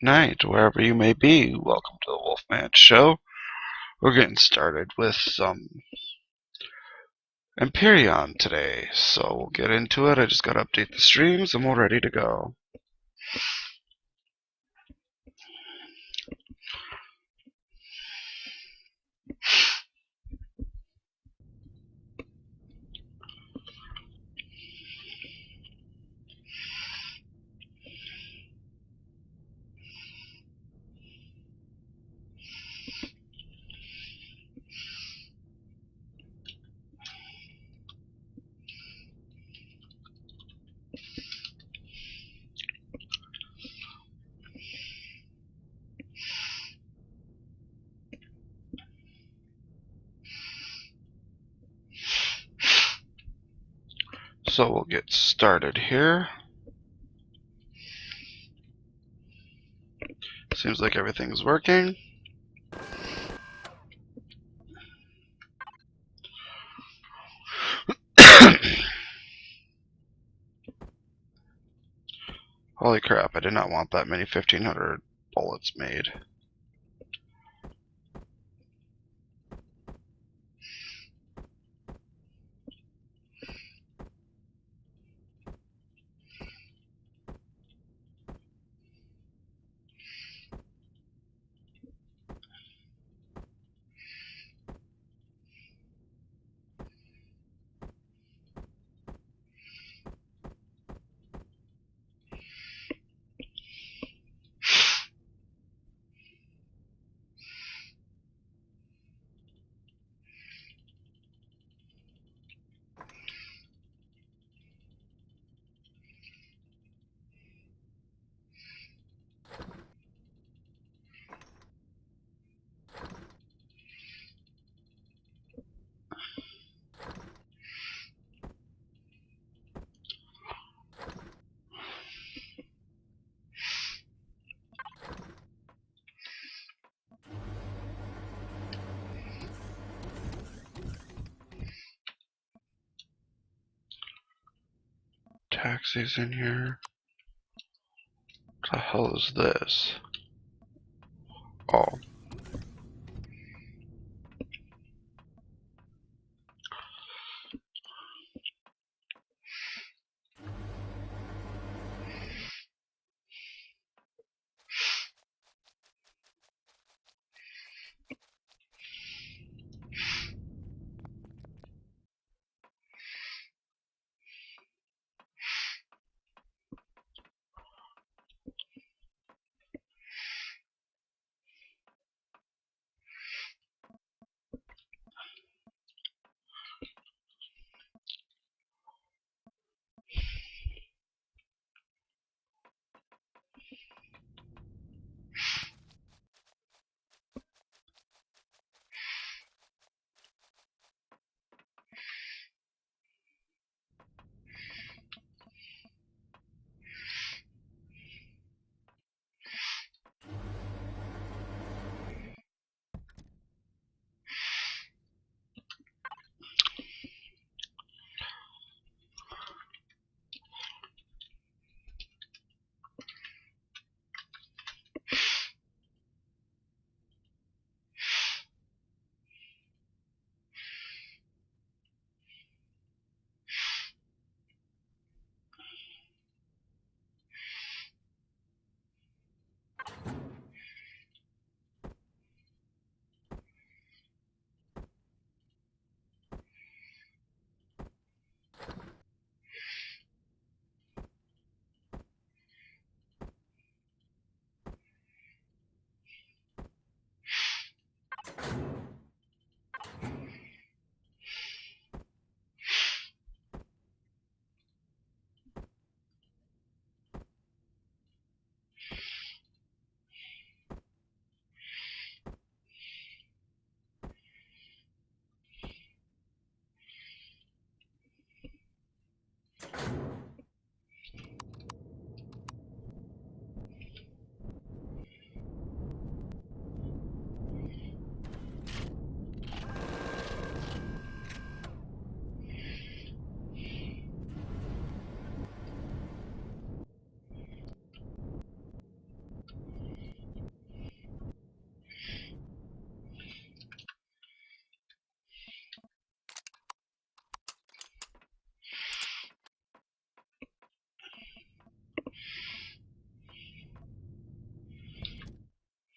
night, wherever you may be. Welcome to the Wolfman Show. We're getting started with some Empyrean today, so we'll get into it. I just gotta update the streams and we're ready to go. So we'll get started here. Seems like everything's working. Holy crap, I did not want that many 1500 bullets made. Taxis in here. What the hell is this? Oh.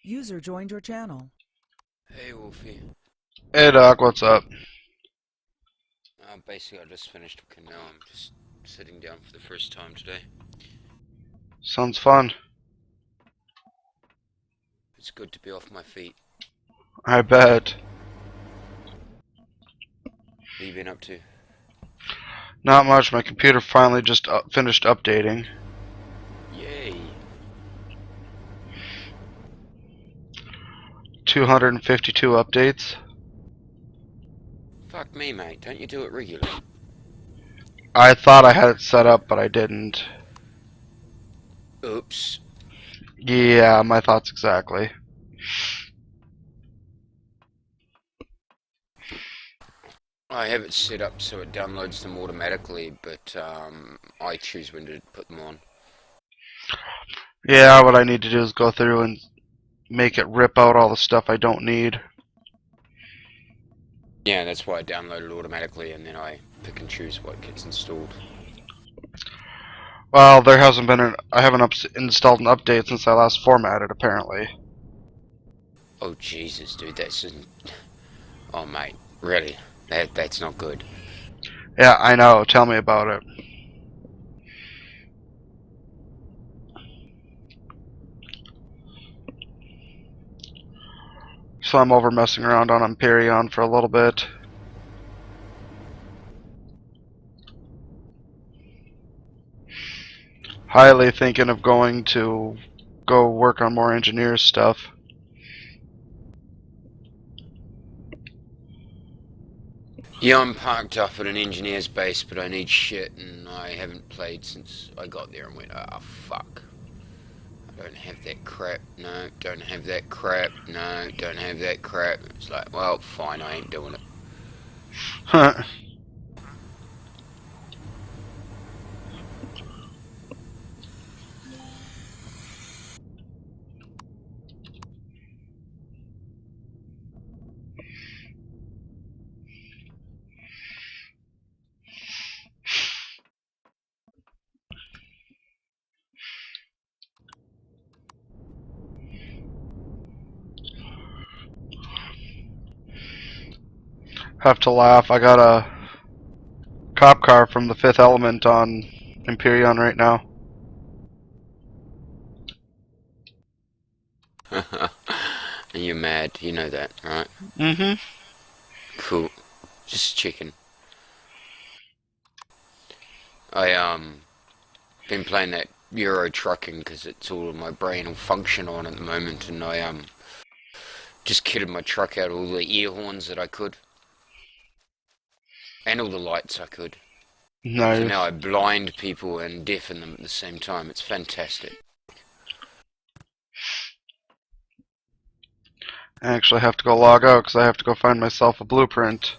User joined your channel. Hey Wolfie. Hey Doc, what's up? Basically, I just finished cooking now. I'm just sitting down for the first time today. Sounds fun. It's good to be off my feet. I bet. What have you been up to? Not much. My computer finally just finished updating. Yay! 252 updates. Fuck me, mate. Don't you do it regularly? I thought I had it set up, but I didn't. Oops. Yeah, my thoughts exactly. I have it set up so it downloads them automatically, but I choose when to put them on. Yeah, what I need to do is go through and make it rip out all the stuff I don't need. Yeah, that's why I download it automatically, and then I pick and choose what gets installed. Well, there hasn't been I haven't installed an update since I last formatted, apparently. Oh Jesus, dude, that's oh mate, really? That's not good. Yeah, I know. Tell me about it. So I'm over messing around on Empyrean for a little bit. Highly thinking of going to go work on more engineer stuff. Yeah, I'm parked up at an engineer's base, but I need shit, and I haven't played since I got there and went, ah, fuck. I don't have that crap, no, don't have that crap, no, don't have that crap. It's like, well, fine, I ain't doing it. Have to laugh. I got a cop car from the Fifth Element on Empyrean right now. And you're mad, you know that, right? Mm-hmm. Cool. Just checking. I, been playing that Euro trucking because it's all my brain will function on at the moment, and I, just kitted my truck out all the air horns that I could, and all the lights I could. So now Nice. I blind people and deafen them at the same time. It's fantastic. I actually have to go log out because I have to go find myself a blueprint.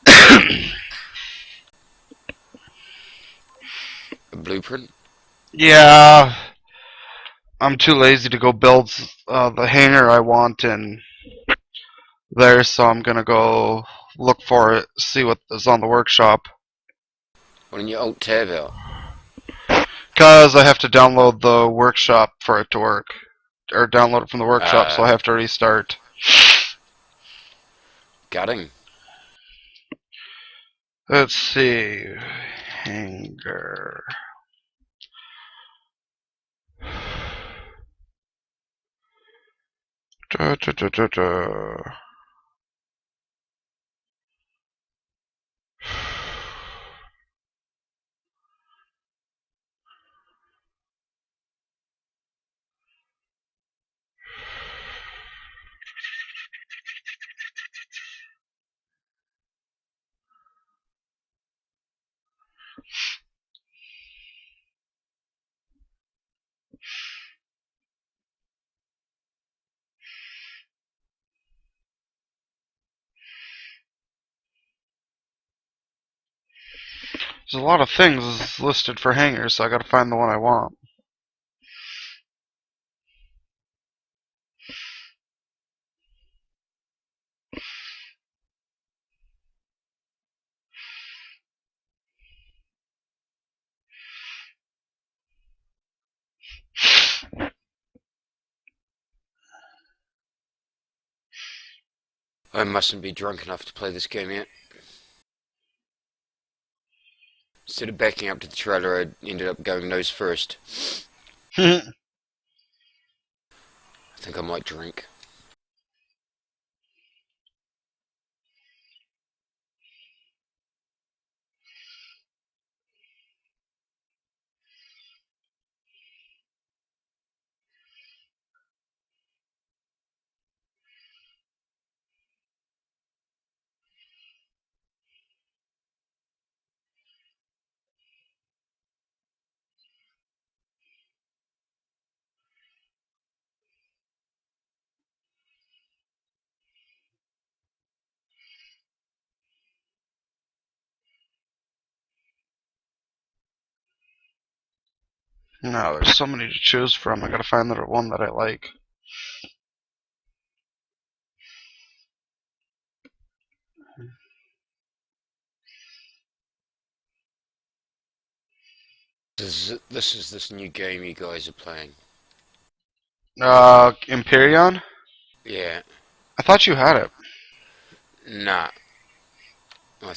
A blueprint? Yeah, I'm too lazy to go build the hangar I want in there, so I'm gonna go look for it, see what is on the workshop. Why don't you alt tab out? Because I have to download the workshop for it to work. Or download it from the workshop, so I Uh, have to restart. Gutting. Let's see. Hangar. Da, da, da, da, da. There's a lot of things listed for hangars, so I gotta find the one I want. I mustn't be drunk enough to play this game yet. Instead of backing up to the trailer, I ended up going nose first. I think I might drink. No, there's so many to choose from. I gotta find the one that I like. This is this new game you guys are playing. Imperion? Yeah. I thought you had it. Nah. I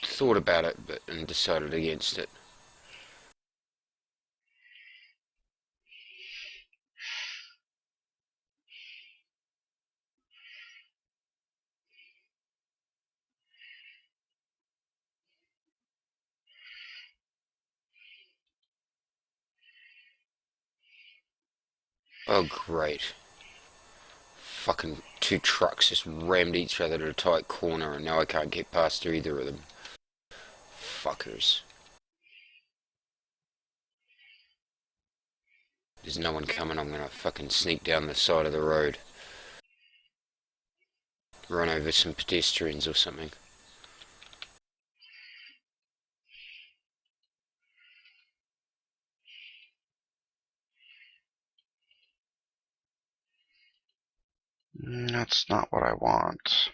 thought about it, but and decided against it. Oh, great. Fucking two trucks just rammed each other to a tight corner, and now I can't get past either of them. Fuckers. There's no one coming, I'm gonna fucking sneak down the side of the road. Run over some pedestrians or something. That's not what I want.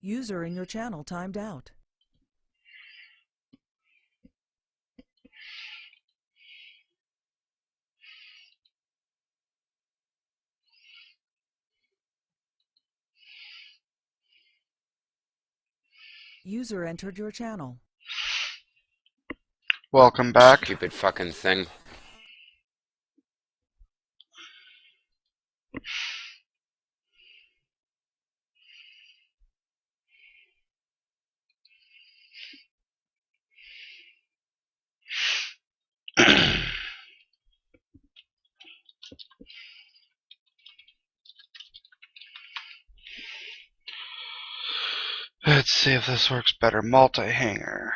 User in your channel timed out. User entered your channel. Welcome back. Stupid fucking thing. Let's see if this works better. Multi-hanger.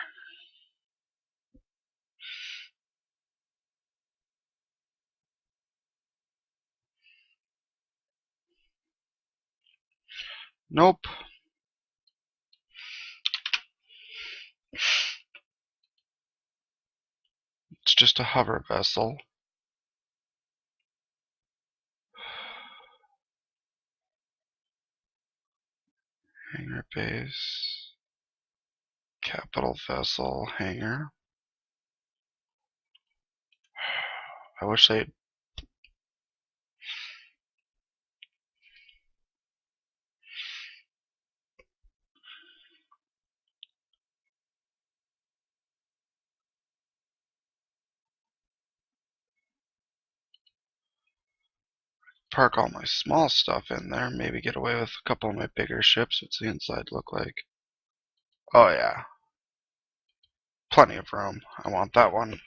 Nope. It's just a hover vessel. Hanger base. Capital vessel hanger. I wish they'd park all my small stuff in there. Maybe get away with a couple of my bigger ships. What's the inside look like? Oh yeah. Plenty of room. I want that one.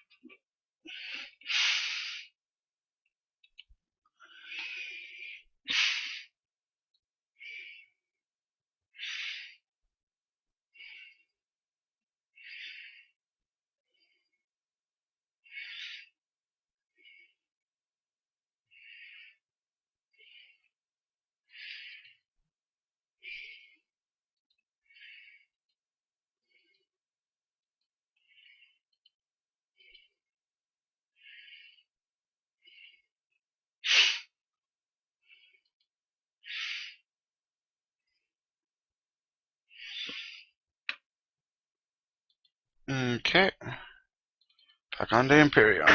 Okay. Back on to Imperium.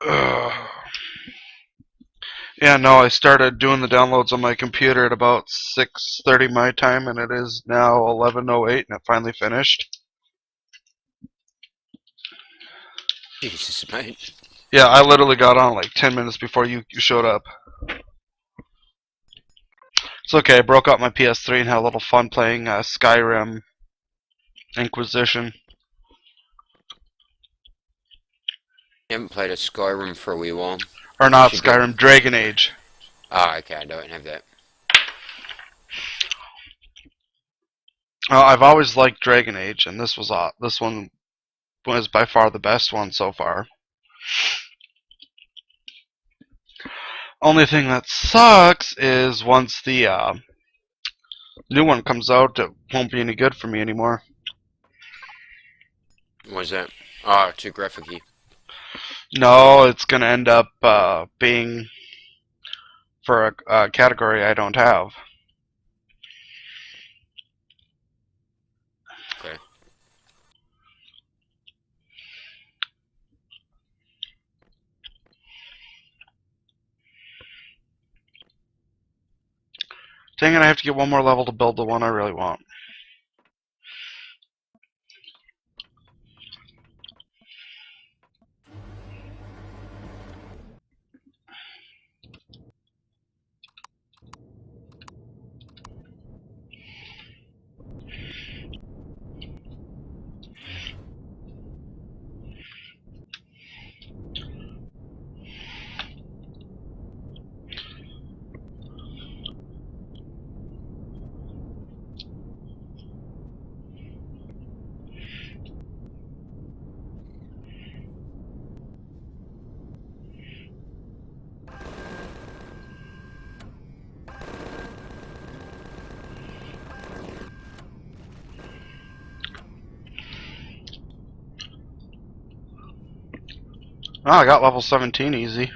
Ugh. Yeah, no, I started doing the downloads on my computer at about 6:30 my time, and it is now 11:08, and it finally finished. Jesus, mate. Yeah, I literally got on like 10 minutes before you showed up. It's okay, I broke out my PS3 and had a little fun playing Skyrim Inquisition. You haven't played a Skyrim for a wee while. Or You not should get. Skyrim, Dragon Age. Ah, okay, I don't have that. I've always liked Dragon Age, and this one was by far the best one so far. Only thing that sucks is once the new one comes out, it won't be any good for me anymore. What was that? Ah, too graphic-y. No, it's gonna end up being for a category I don't have. Okay. Dang it, I have to get one more level to build the one I really want. Oh, I got level 17 easy.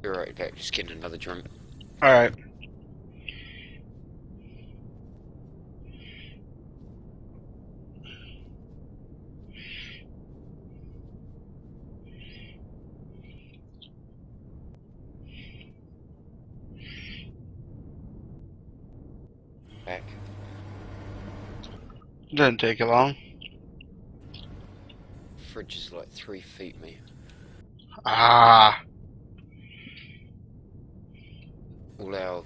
Be right back. Just getting another drink. Alright. Back. Didn't take you long. Fridge is like 3 feet, me. Ah. All our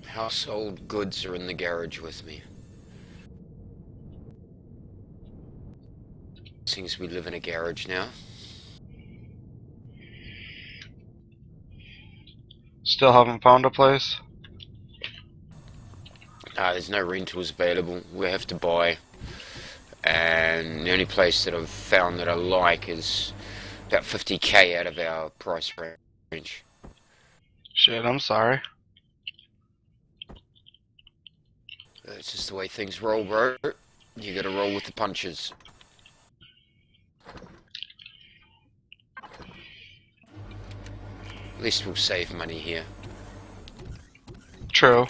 household goods are in the garage with me. Seems we live in a garage now. Still haven't found a place? There's no rentals available. We have to buy. And the only place that I've found that I like is about 50k out of our price range. Shit, I'm sorry. It's just the way things roll, bro. You gotta roll with the punches. At least we'll save money here. True.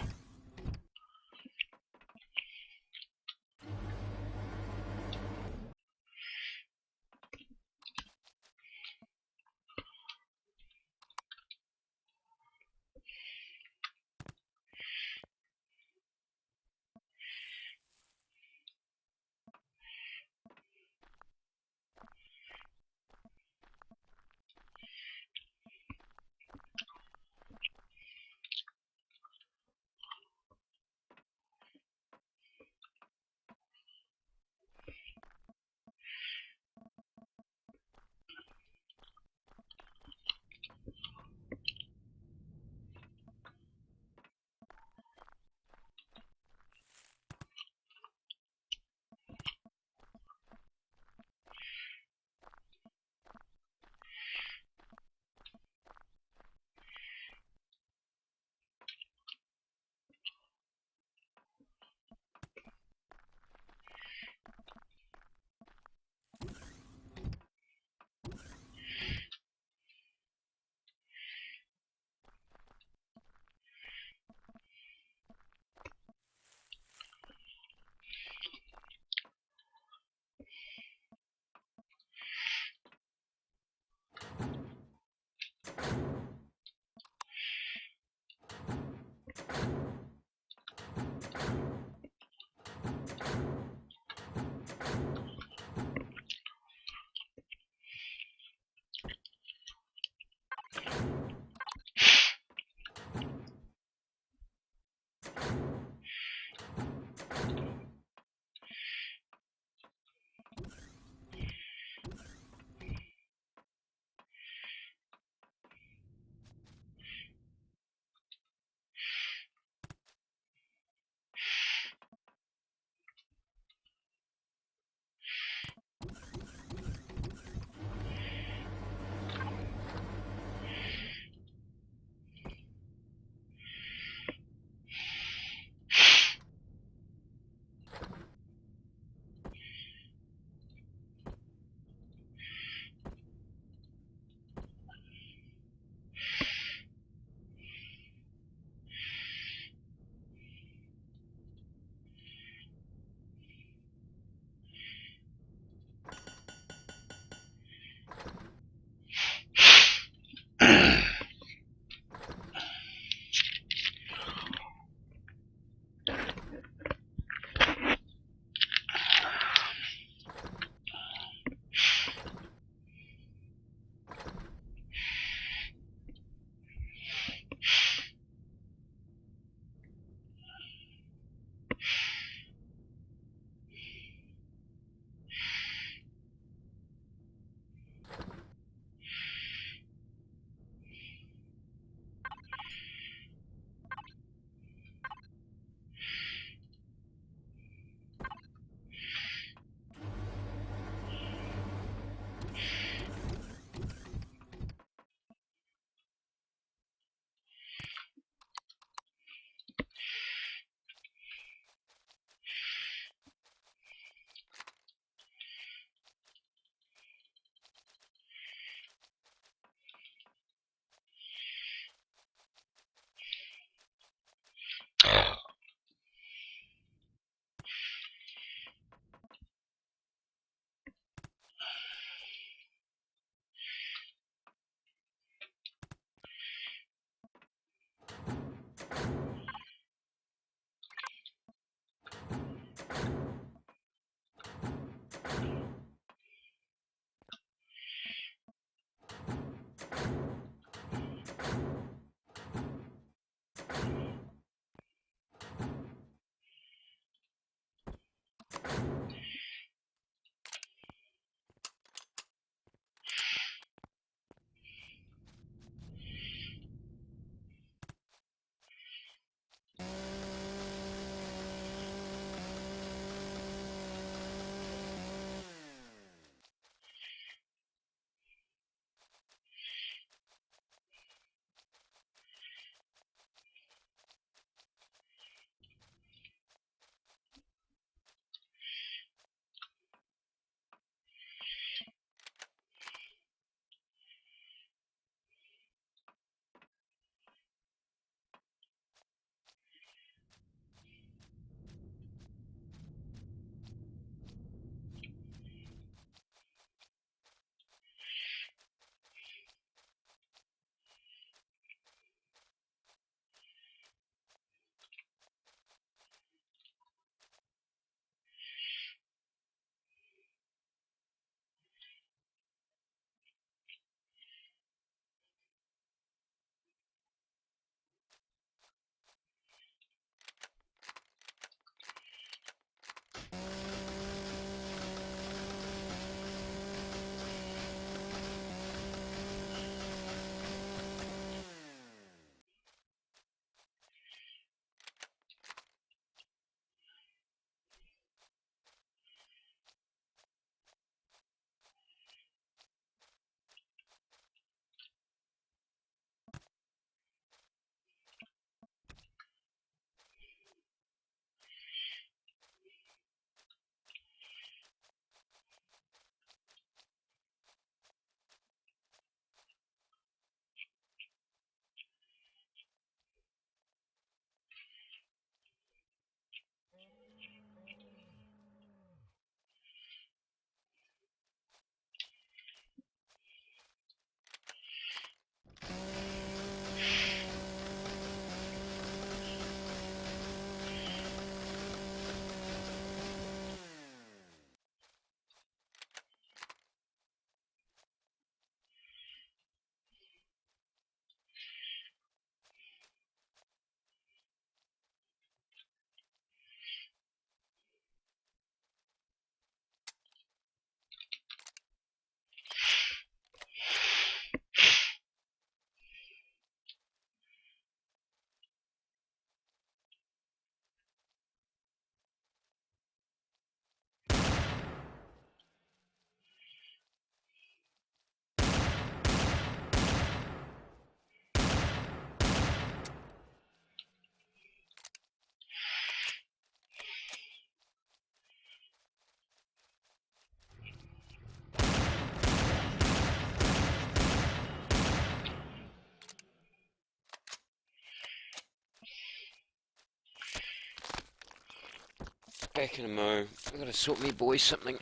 Back in a mo. I gotta sort me boy something.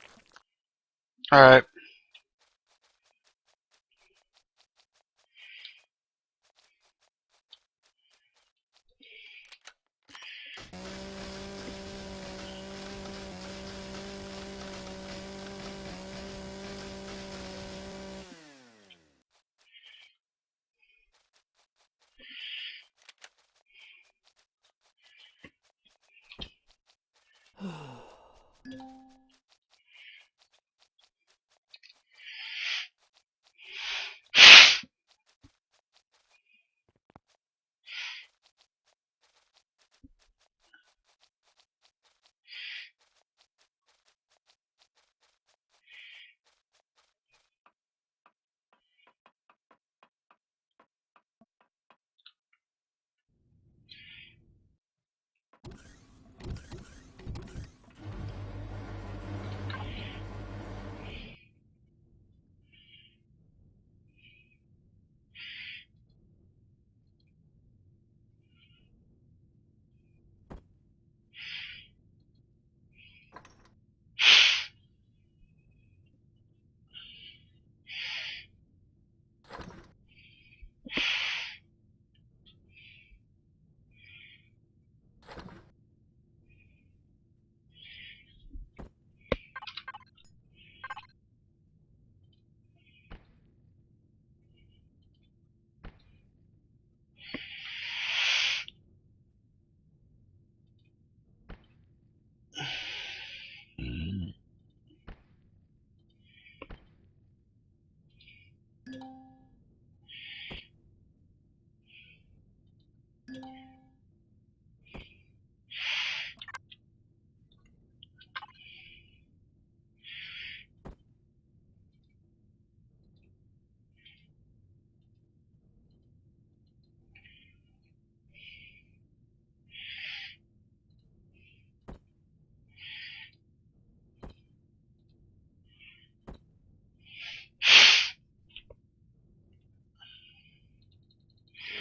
Alright.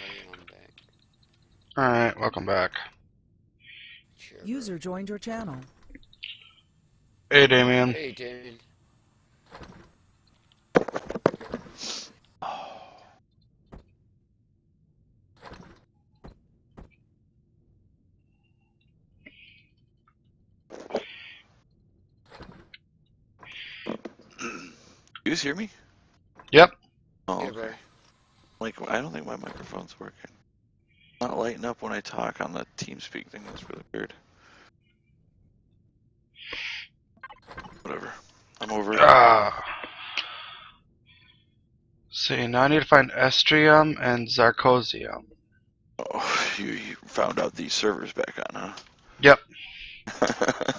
Alright, I'm back. Alright, welcome back. Sure, User joined your channel. Hey, Damien. Hey, Damien. You guys hear me? Yep. Oh, Yeah, okay. bro. Like, I don't think my microphone's working. Not lighting up when I talk on the TeamSpeak thing. That's really weird. Whatever. I'm over it. See, now I need to find Estrium and Zarcosium. Oh, you found out these servers back on, Yep. huh?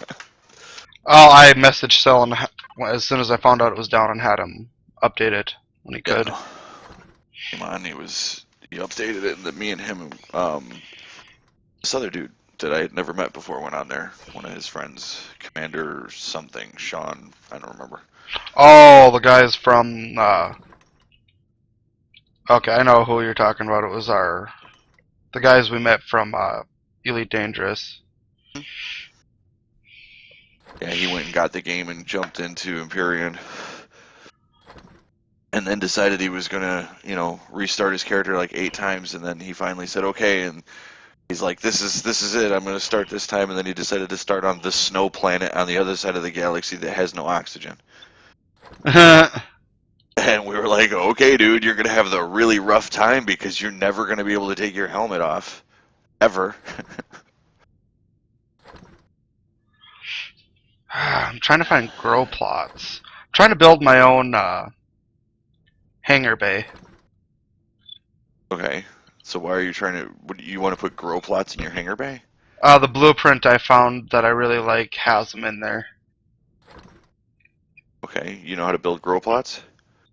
Oh, I messaged Cell and as soon as I found out it was down and had him update it when he could. Yeah. Came on, he updated it, and then me and him, this other dude that I had never met before went on there. One of his friends, Commander something, Sean, I don't remember. Oh, the guys from, okay, I know who you're talking about. It was the guys we met from, Elite Dangerous. Yeah, he went and got the game and jumped into Empyrean. And then decided he was gonna, restart his character like 8 times, and then he finally said okay, and he's like, this is it, I'm gonna start this time, and then he decided to start on the snow planet on the other side of the galaxy that has no oxygen. And we were like, okay, dude, you're gonna have the really rough time because you're never gonna be able to take your helmet off. Ever. I'm trying to find grow plots. I'm trying to build my own, hangar bay. Okay. So why are you trying to, you want to put grow plots in your hangar bay? The blueprint I found that I really like has them in there. Okay, you know how to build grow plots?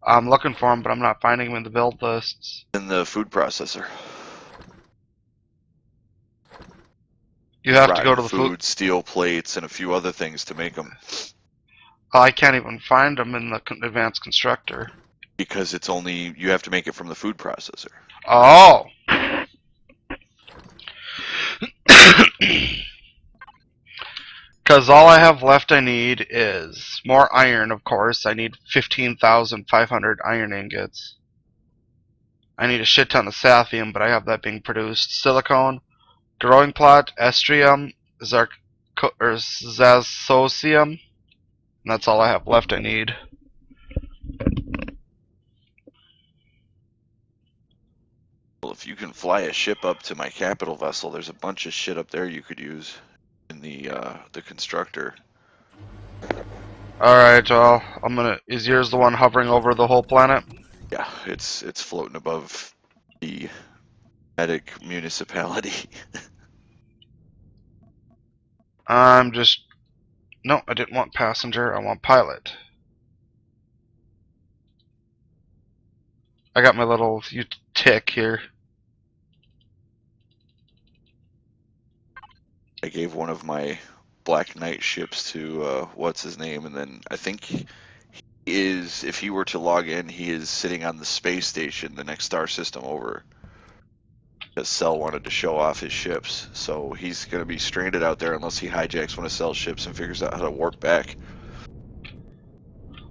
I'm looking for them, but I'm not finding them in the build lists. In the food processor. You have to go Rotten to the food. food, steel plates, and a few other things to make them. Oh, I can't even find them in the advanced constructor. Because it's only, you have to make it from the food processor. Oh. Because all I have left I need is more iron, of course. I need 15,500 iron ingots. I need a shit ton of saphium, but I have that being produced. Silicone, growing plot, estrium, zazosium. And that's all I have left I need. Well, if you can fly a ship up to my capital vessel, there's a bunch of shit up there you could use in the constructor. Alright, well, is yours the one hovering over the whole planet? Yeah, it's floating above the medic municipality. No, I didn't want passenger, I want pilot. I got my little tick here. I gave one of my Black Knight ships to what's his name, and then I think he is, if he were to log in, he is sitting on the space station, the next star system over. Because Cell wanted to show off his ships, so he's going to be stranded out there unless he hijacks one of Cell's ships and figures out how to warp back.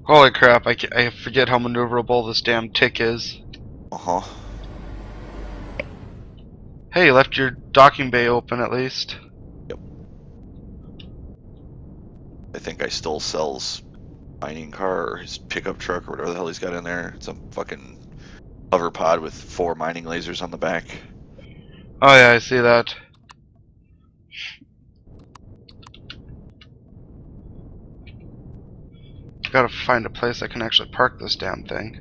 Holy crap, I forget how maneuverable this damn tick is. Uh-huh. Hey, you left your docking bay open at least. Yep. I think I stole Cell's mining car or his pickup truck or whatever the hell he's got in there. Some fucking hover pod with 4 mining lasers on the back. Oh yeah, I see that. Gotta find a place I can actually park this damn thing.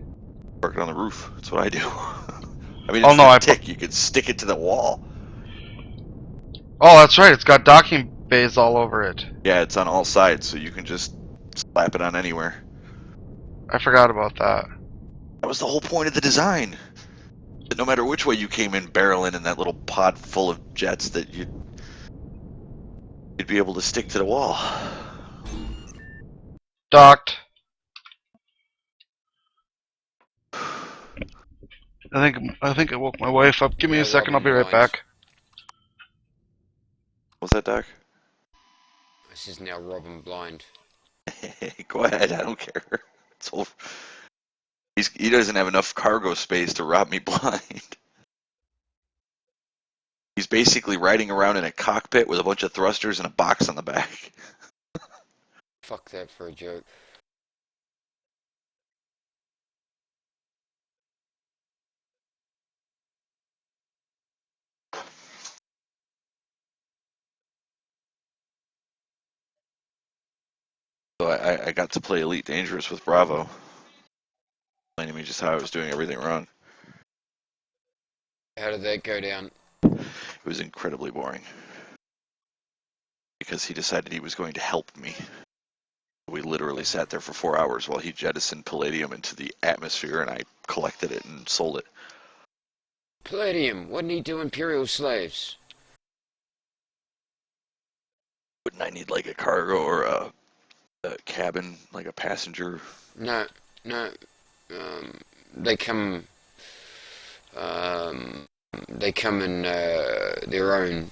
Park it on the roof. That's what I do. I mean, Oh, it's no, a I tick. You could stick it to the wall. Oh, that's right, it's got docking bays all over it. Yeah, it's on all sides, so you can just slap it on anywhere. I forgot about that. That was the whole point of the design. That no matter which way you came in barreling in that little pod full of jets, that you'd be able to stick to the wall. Docked. I think I woke my wife up. Give me a second, I'll be right back. What's that, Doc? This is now Robin Blind. Go ahead, I don't care. It's all... He doesn't have enough cargo space to rob me blind. He's basically riding around in a cockpit with a bunch of thrusters and a box on the back. Fuck that for a joke. So I got to play Elite Dangerous with Bravo. Explaining to me just how I was doing everything wrong. How did that go down? It was incredibly boring. Because he decided he was going to help me. We literally sat there for 4 hours while he jettisoned palladium into the atmosphere and I collected it and sold it. Palladium, wouldn't he do Imperial slaves? Wouldn't I need like a cargo or a cabin, like a passenger? No. They come in their own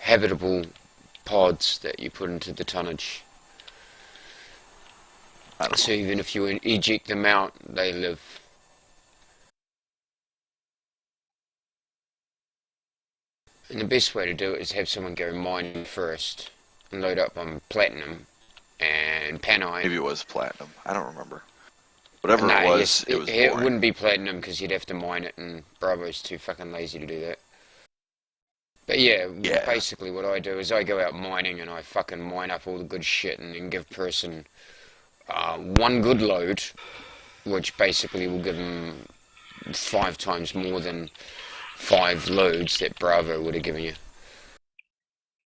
habitable pods that you put into the tonnage. So even if you eject them out, they live. And the best way to do it is have someone go mine first and load up on platinum and panite. Maybe it was platinum. I don't remember. Whatever No, it was, yes, it was it boring. wouldn't be platinum because you'd have to mine it, and Bravo's too fucking lazy to do that. But yeah, basically what I do is I go out mining and I fucking mine up all the good shit and then give person one good load, which basically will give them 5 times more than 5 loads that Bravo would have given you.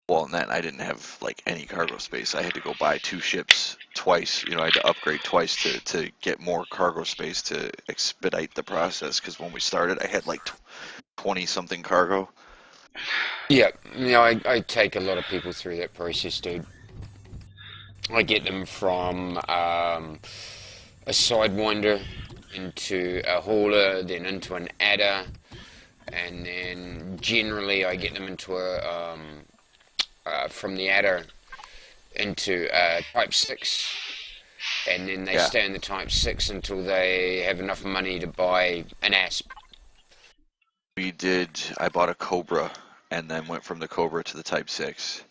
Well, and then I didn't have like any cargo space. I had to go buy 2 ships twice. You know, I had to upgrade twice to get more cargo space to expedite the process. Because when we started, I had like 20 something cargo. Yeah, you know, I take a lot of people through that process, dude. I get them from a sidewinder into a hauler, then into an adder, and then generally I get them into a from the adder into Type 6, and then they Yeah. stay in the Type 6 until they have enough money to buy an ASP. I bought a Cobra and then went from the Cobra to the Type 6.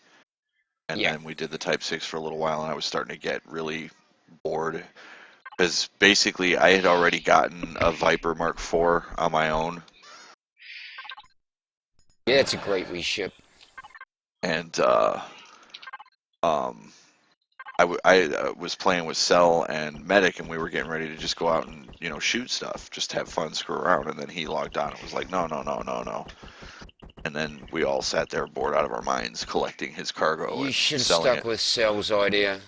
And Yeah. then we did the Type 6 for a little while, and I was starting to get really bored. Because basically, I had already gotten a Viper Mark IV on my own. Yeah, it's a great wee ship. And I was playing with Cell and Medic, and we were getting ready to just go out and shoot stuff, just have fun, screw around. And then he logged on and was like, no, no, no, no, no. And then we all sat there bored out of our minds collecting his cargo You and should have selling stuck it. with Cell's idea.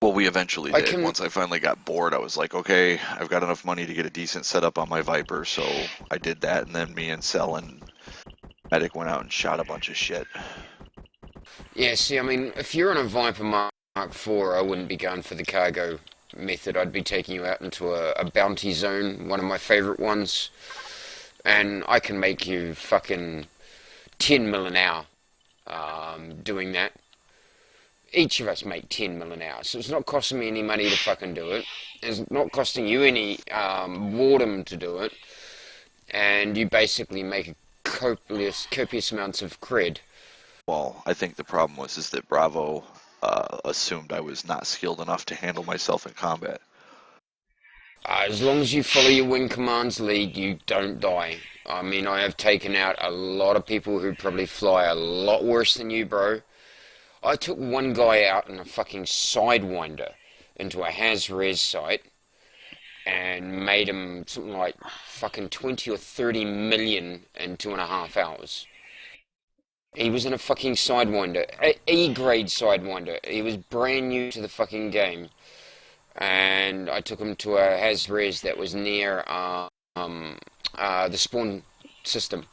Well, we eventually I did. can- Once I finally got bored, I was like, okay, I've got enough money to get a decent setup on my Viper, so I did that. And then me and Cell and Medic went out and shot a bunch of shit. Yeah, see, I mean, if you're on a Viper Mark IV, I wouldn't be going for the cargo method. I'd be taking you out into a bounty zone, one of my favorite ones. And I can make you fucking 10 mil an hour doing that. Each of us make 10 mil an hour, so it's not costing me any money to fucking do it. It's not costing you any boredom to do it. And you basically make a copious amounts of cred. Well, I think the problem is that Bravo assumed I was not skilled enough to handle myself in combat. As long as you follow your wing command's lead, you don't die. I mean, I have taken out a lot of people who probably fly a lot worse than you, bro. I took one guy out in a fucking Sidewinder into a Haz-Res site and made him something like fucking 20 or 30 million in 2.5 hours. He was in a fucking Sidewinder, A-grade Sidewinder. He was brand new to the fucking game. And I took him to a Haz-Res that was near the spawn system.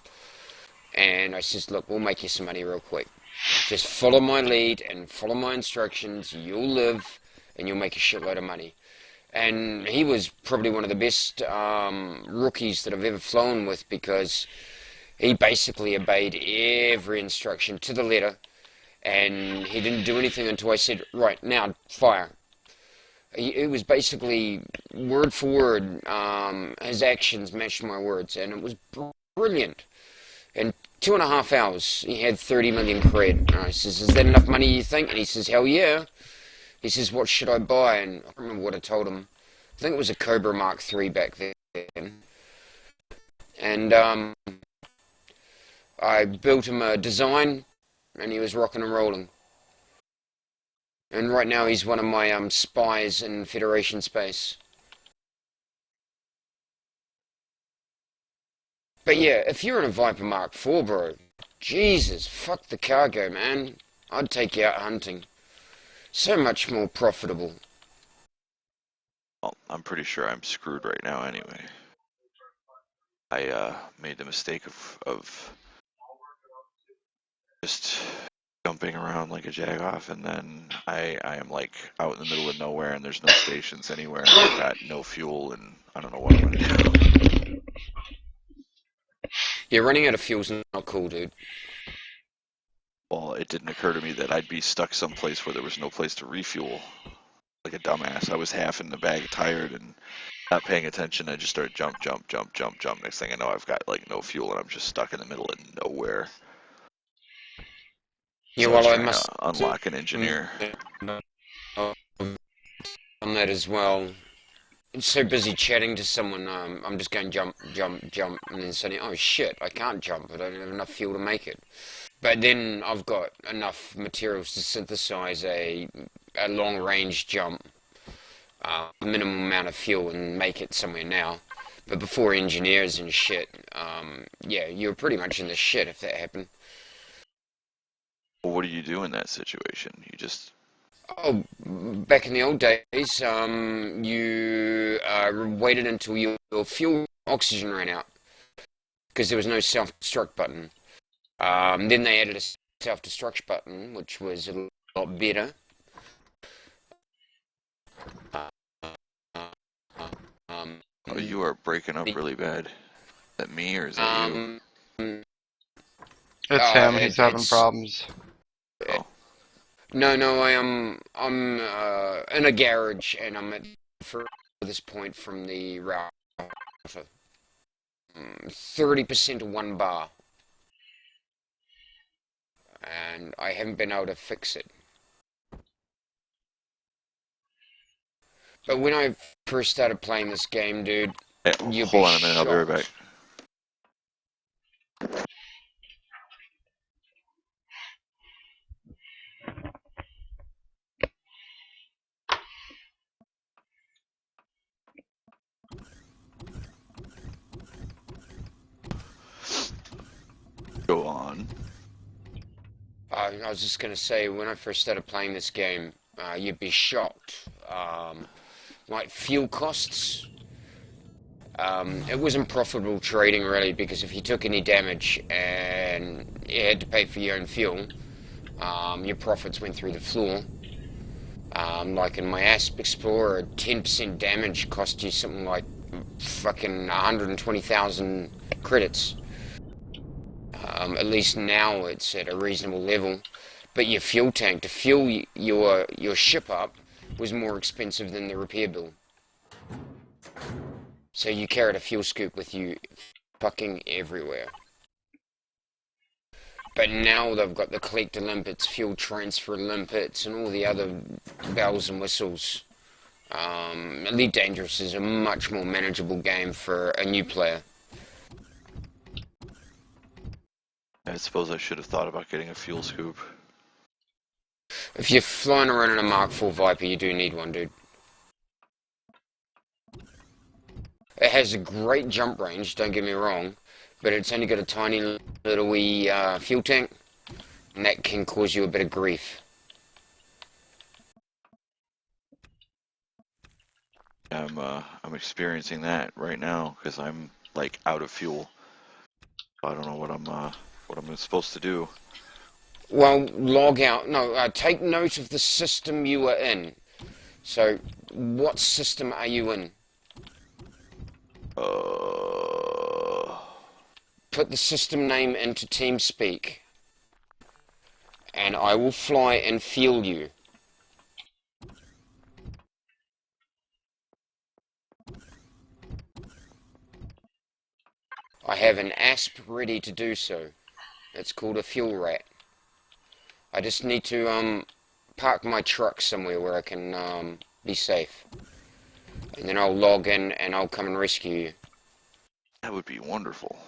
And I says, look, we'll make you some money real quick. Just follow my lead and follow my instructions. You'll live and you'll make a shitload of money. And he was probably one of the best rookies that I've ever flown with, because he basically obeyed every instruction to the letter. And he didn't do anything until I said, right, now, fire. It was basically word for word. His actions matched my words, and it was brilliant. In 2.5 hours, he had 30 million cred. And I says, is that enough money, you think? And he says, hell yeah. He says, what should I buy? And I don't remember what I told him. I think it was a Cobra Mark III back then. And I built him a design, and he was rocking and rolling. And right now he's one of my spies in Federation space. But yeah, if you're in a Viper Mark IV, bro, Jesus, fuck the cargo, man. I'd take you out hunting. So much more profitable. Well, I'm pretty sure I'm screwed right now anyway. I made the mistake of just jumping around like a jagoff, and then I am like out in the middle of nowhere, and there's no stations anywhere, and I've got no fuel, and I don't know what I'm gonna do. Yeah, running out of fuel's not cool, dude. Well, it didn't occur to me that I'd be stuck someplace where there was no place to refuel. Like a dumbass, I was half in the bag, tired, and not paying attention. I just started jump, jump, jump, jump, jump. Next thing I know, I've got like no fuel, and I'm just stuck in the middle of nowhere. Yeah, So I was well, I trying must to unlock an engineer. on that as well. I'm so busy chatting to someone, I'm just going jump, jump, jump, and then suddenly, oh shit, I can't jump, I don't have enough fuel to make it. But then I've got enough materials to synthesize a long-range jump, minimum amount of fuel, and make it somewhere now. But before engineers and shit, yeah, you're pretty much in the shit if that happened. Well, what do you do in that situation? You just Oh, back in the old days, you waited until your fuel oxygen ran out, because there was no self-destruct button. Then they added a self-destruct button, which was a lot better. oh, you are breaking up really bad. Is that me or is that you? um, It's him. He's having it's- problems. Oh. No, no, I'm in a garage and I'm at this point from the router. 30% of 1 bar, and I haven't been able to fix it. But when I first started playing this game, dude, Yeah, you'll hold be on a minute, I'll be right back. shocked. Go on. I was just gonna say, when I first started playing this game, you'd be shocked. Like fuel costs, it wasn't profitable trading really, because if you took any damage and you had to pay for your own fuel, your profits went through the floor. Like in my Asp Explorer, 10% damage cost you something like fucking 120,000 credits. At least now it's at a reasonable level. But your fuel tank, to fuel your ship up, was more expensive than the repair bill. So you carried a fuel scoop with you fucking everywhere. But now they've got the collector limpets, fuel transfer limpets, and all the other bells and whistles. Elite Dangerous is a much more manageable game for a new player. I suppose I should have thought about getting a fuel scoop. If you're flying around in a Mark IV Viper, you do need one, dude. It has a great jump range, don't get me wrong, but it's only got a tiny little wee fuel tank, and that can cause you a bit of grief. I'm experiencing that right now because I'm like out of fuel. I don't know what I'm supposed to do. Well, log out. No, take note of the system you are in. So, what system are you in? Put the system name into TeamSpeak, and I will fly and fuel you. I have an Asp ready to do so. It's called a fuel rat. I just need to park my truck somewhere where I can be safe. And then I'll log in and I'll come and rescue you. That would be wonderful.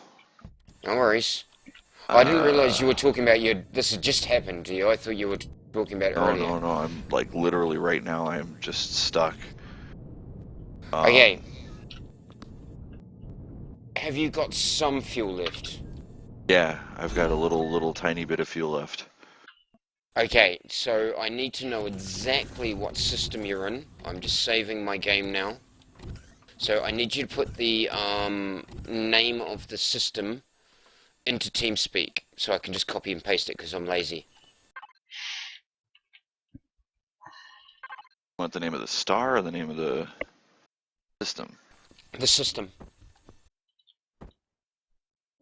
No worries. I didn't realize you were talking about this had just happened to you. I thought you were talking about it earlier. No. I'm like literally right now. I'm just stuck. Okay. Have you got some fuel left? Yeah, I've got a little tiny bit of fuel left. Okay, so I need to know exactly what system you're in. I'm just saving my game now. So I need you to put the name of the system into TeamSpeak, so I can just copy and paste it because I'm lazy. Want the name of the star or the name of the system? The system.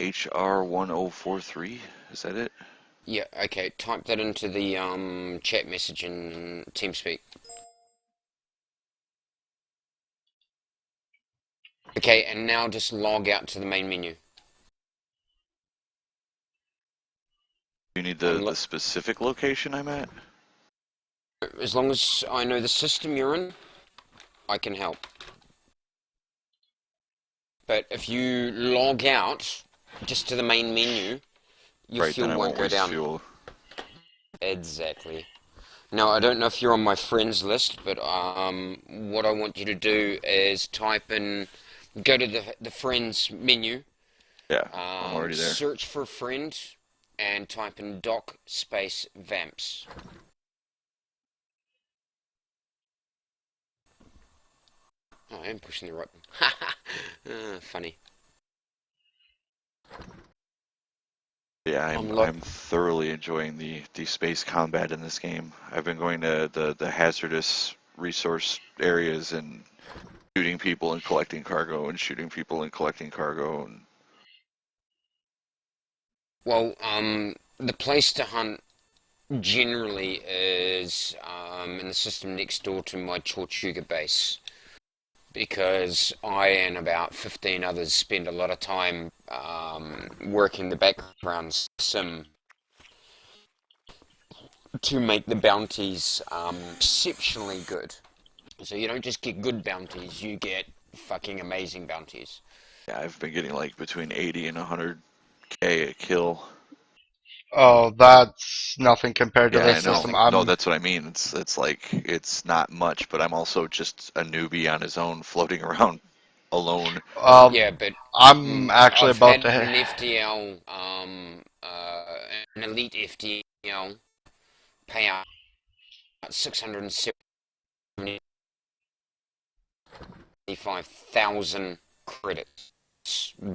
HR1043, is that it? Yeah, okay, type that into the chat message in TeamSpeak. Okay, and now just log out to the main menu. You need the specific location I'm at? As long as I know the system you're in, I can help. But if you log out just to the main menu, your Right, fuel then I won't won't go waste down. fuel. Exactly. Now, I don't know if you're on my friends list, but what I want you to do is type in, go to the friends menu. Yeah, I'm already there. Search for friend and type in doc space vamps. Oh, I am pushing the right one. Funny. Yeah, I'm thoroughly enjoying the space combat in this game. I've been going to the hazardous resource areas and shooting people and collecting cargo and shooting people and collecting cargo. And Well, the place to hunt generally is in the system next door to my Tortuga base, because I and about 15 others spend a lot of time working the background sim to make the bounties exceptionally good. So you don't just get good bounties, you get fucking amazing bounties. Yeah, I've been getting like between 80 and 100k a kill. Oh, that's nothing compared to Yeah, I this That's know. system. nothing. No, that's what I mean. It's like it's not much, but I'm also just a newbie on his own, floating around alone. Yeah, but I'm actually I've about had to. an FDL, an elite FDL, pay out 675,000 credits.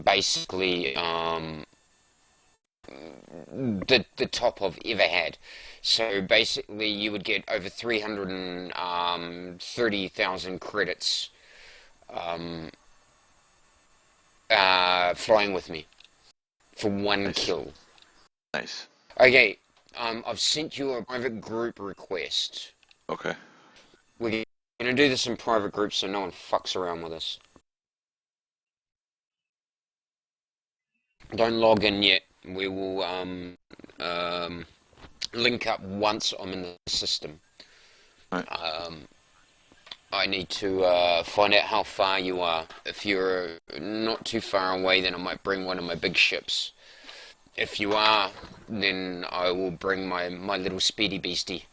Basically, the top I've ever had. So basically, you would get over 330,000 credits flying with me for one Nice. kill. Nice. Okay, I've sent you a private group request. Okay. We're gonna do this in private groups so no one fucks around with us. Don't log in yet. We will link up once I'm in the system. Right. I need to find out how far you are. If you're not too far away, then I might bring one of my big ships. If you are, then I will bring my little speedy beastie.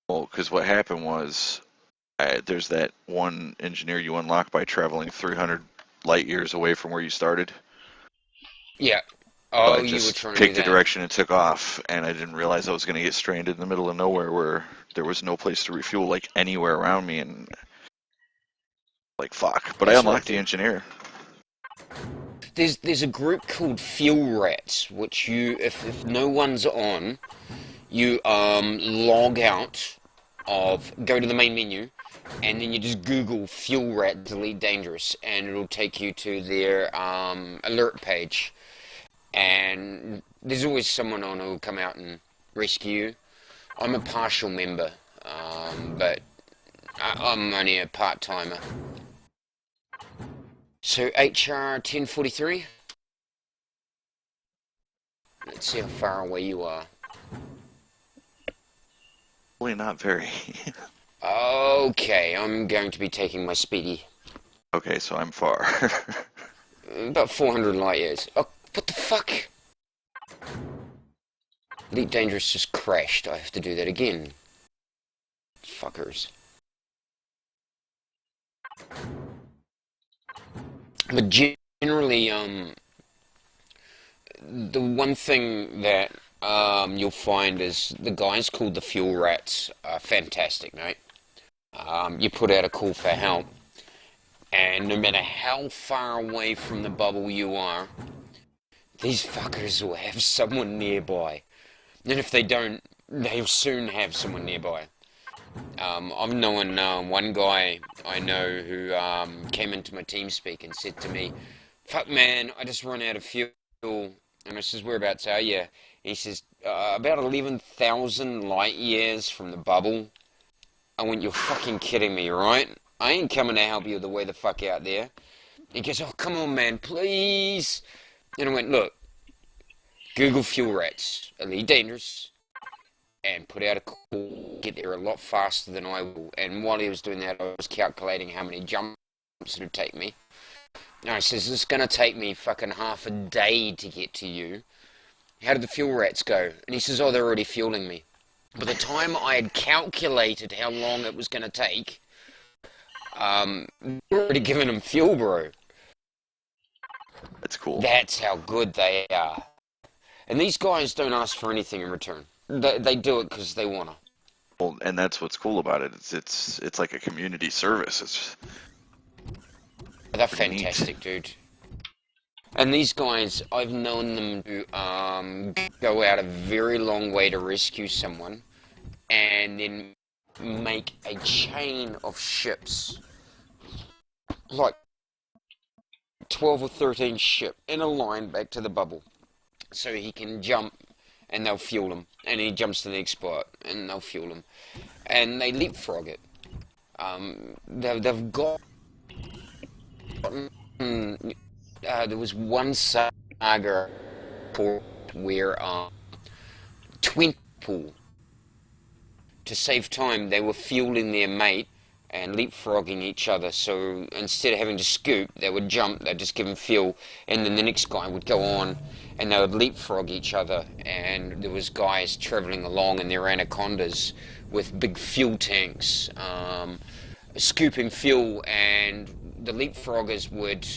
Well, because what happened was there's that one engineer you unlock by traveling 300 light years away from where you started. Yeah. So Oh, I you were just trying to do picked a that. direction and took off, and I didn't realize I was going to get stranded in the middle of nowhere where there was no place to refuel, like anywhere around me, and like fuck. But I That's right, unlocked the dude. engineer. There's a group called Fuel Rats, which you, if no one's on, you log out of, go to the main menu, and then you just Google Fuel Rat Delete Dangerous, and it'll take you to their alert page. And there's always someone on who'll come out and rescue you. I'm a partial member, but I'm only a part-timer. So HR 1043. Let's see how far away you are. Probably not very. Okay, I'm going to be taking my speedy. Okay, so I'm far. About 400 light years. Oh, what the fuck? Elite Dangerous just crashed. I have to do that again. Fuckers. But generally, the one thing that you'll find is the guys called the Fuel Rats are fantastic, mate. You put out a call for help, and no matter how far away from the bubble you are, these fuckers will have someone nearby. And if they don't, they'll soon have someone nearby. I've known one guy I know who came into my TeamSpeak and said to me, "Fuck man, I just run out of fuel." And I says, "Whereabouts are you?" He says, "About 11,000 light years from the bubble." I went, "You're fucking kidding me, right? I ain't coming to help you the way the fuck out there." He goes, "Oh, come on, man, please." And I went, "Look, Google Fuel Rats, Elite Dangerous, and put out a call, get there a lot faster than I will." And while he was doing that, I was calculating how many jumps it would take me. And I says, "It's going to take me fucking half a day to get to you. How did the Fuel Rats go?" And he says, "Oh, they're already fueling me." By the time I had calculated how long it was going to take, we're already giving them fuel, bro. That's cool. That's how good they are. And these guys don't ask for anything in return. They do it because they want to. Well, and that's what's cool about it. It's like a community service. It's They're pretty neat. fantastic, dude. And these guys, I've known them to go out a very long way to rescue someone, and then make a chain of ships, like 12 or 13 ship in a line back to the bubble, so he can jump and they'll fuel him. And he jumps to the next spot, and they'll fuel him. And they leapfrog it. They've got... there was one saga where 20 people, to save time, they were fueling their mate and leapfrogging each other. So instead of having to scoop, they would jump, they'd just give them fuel, and then the next guy would go on and they would leapfrog each other. And there was guys travelling along in their anacondas with big fuel tanks, scooping fuel, and the leapfroggers would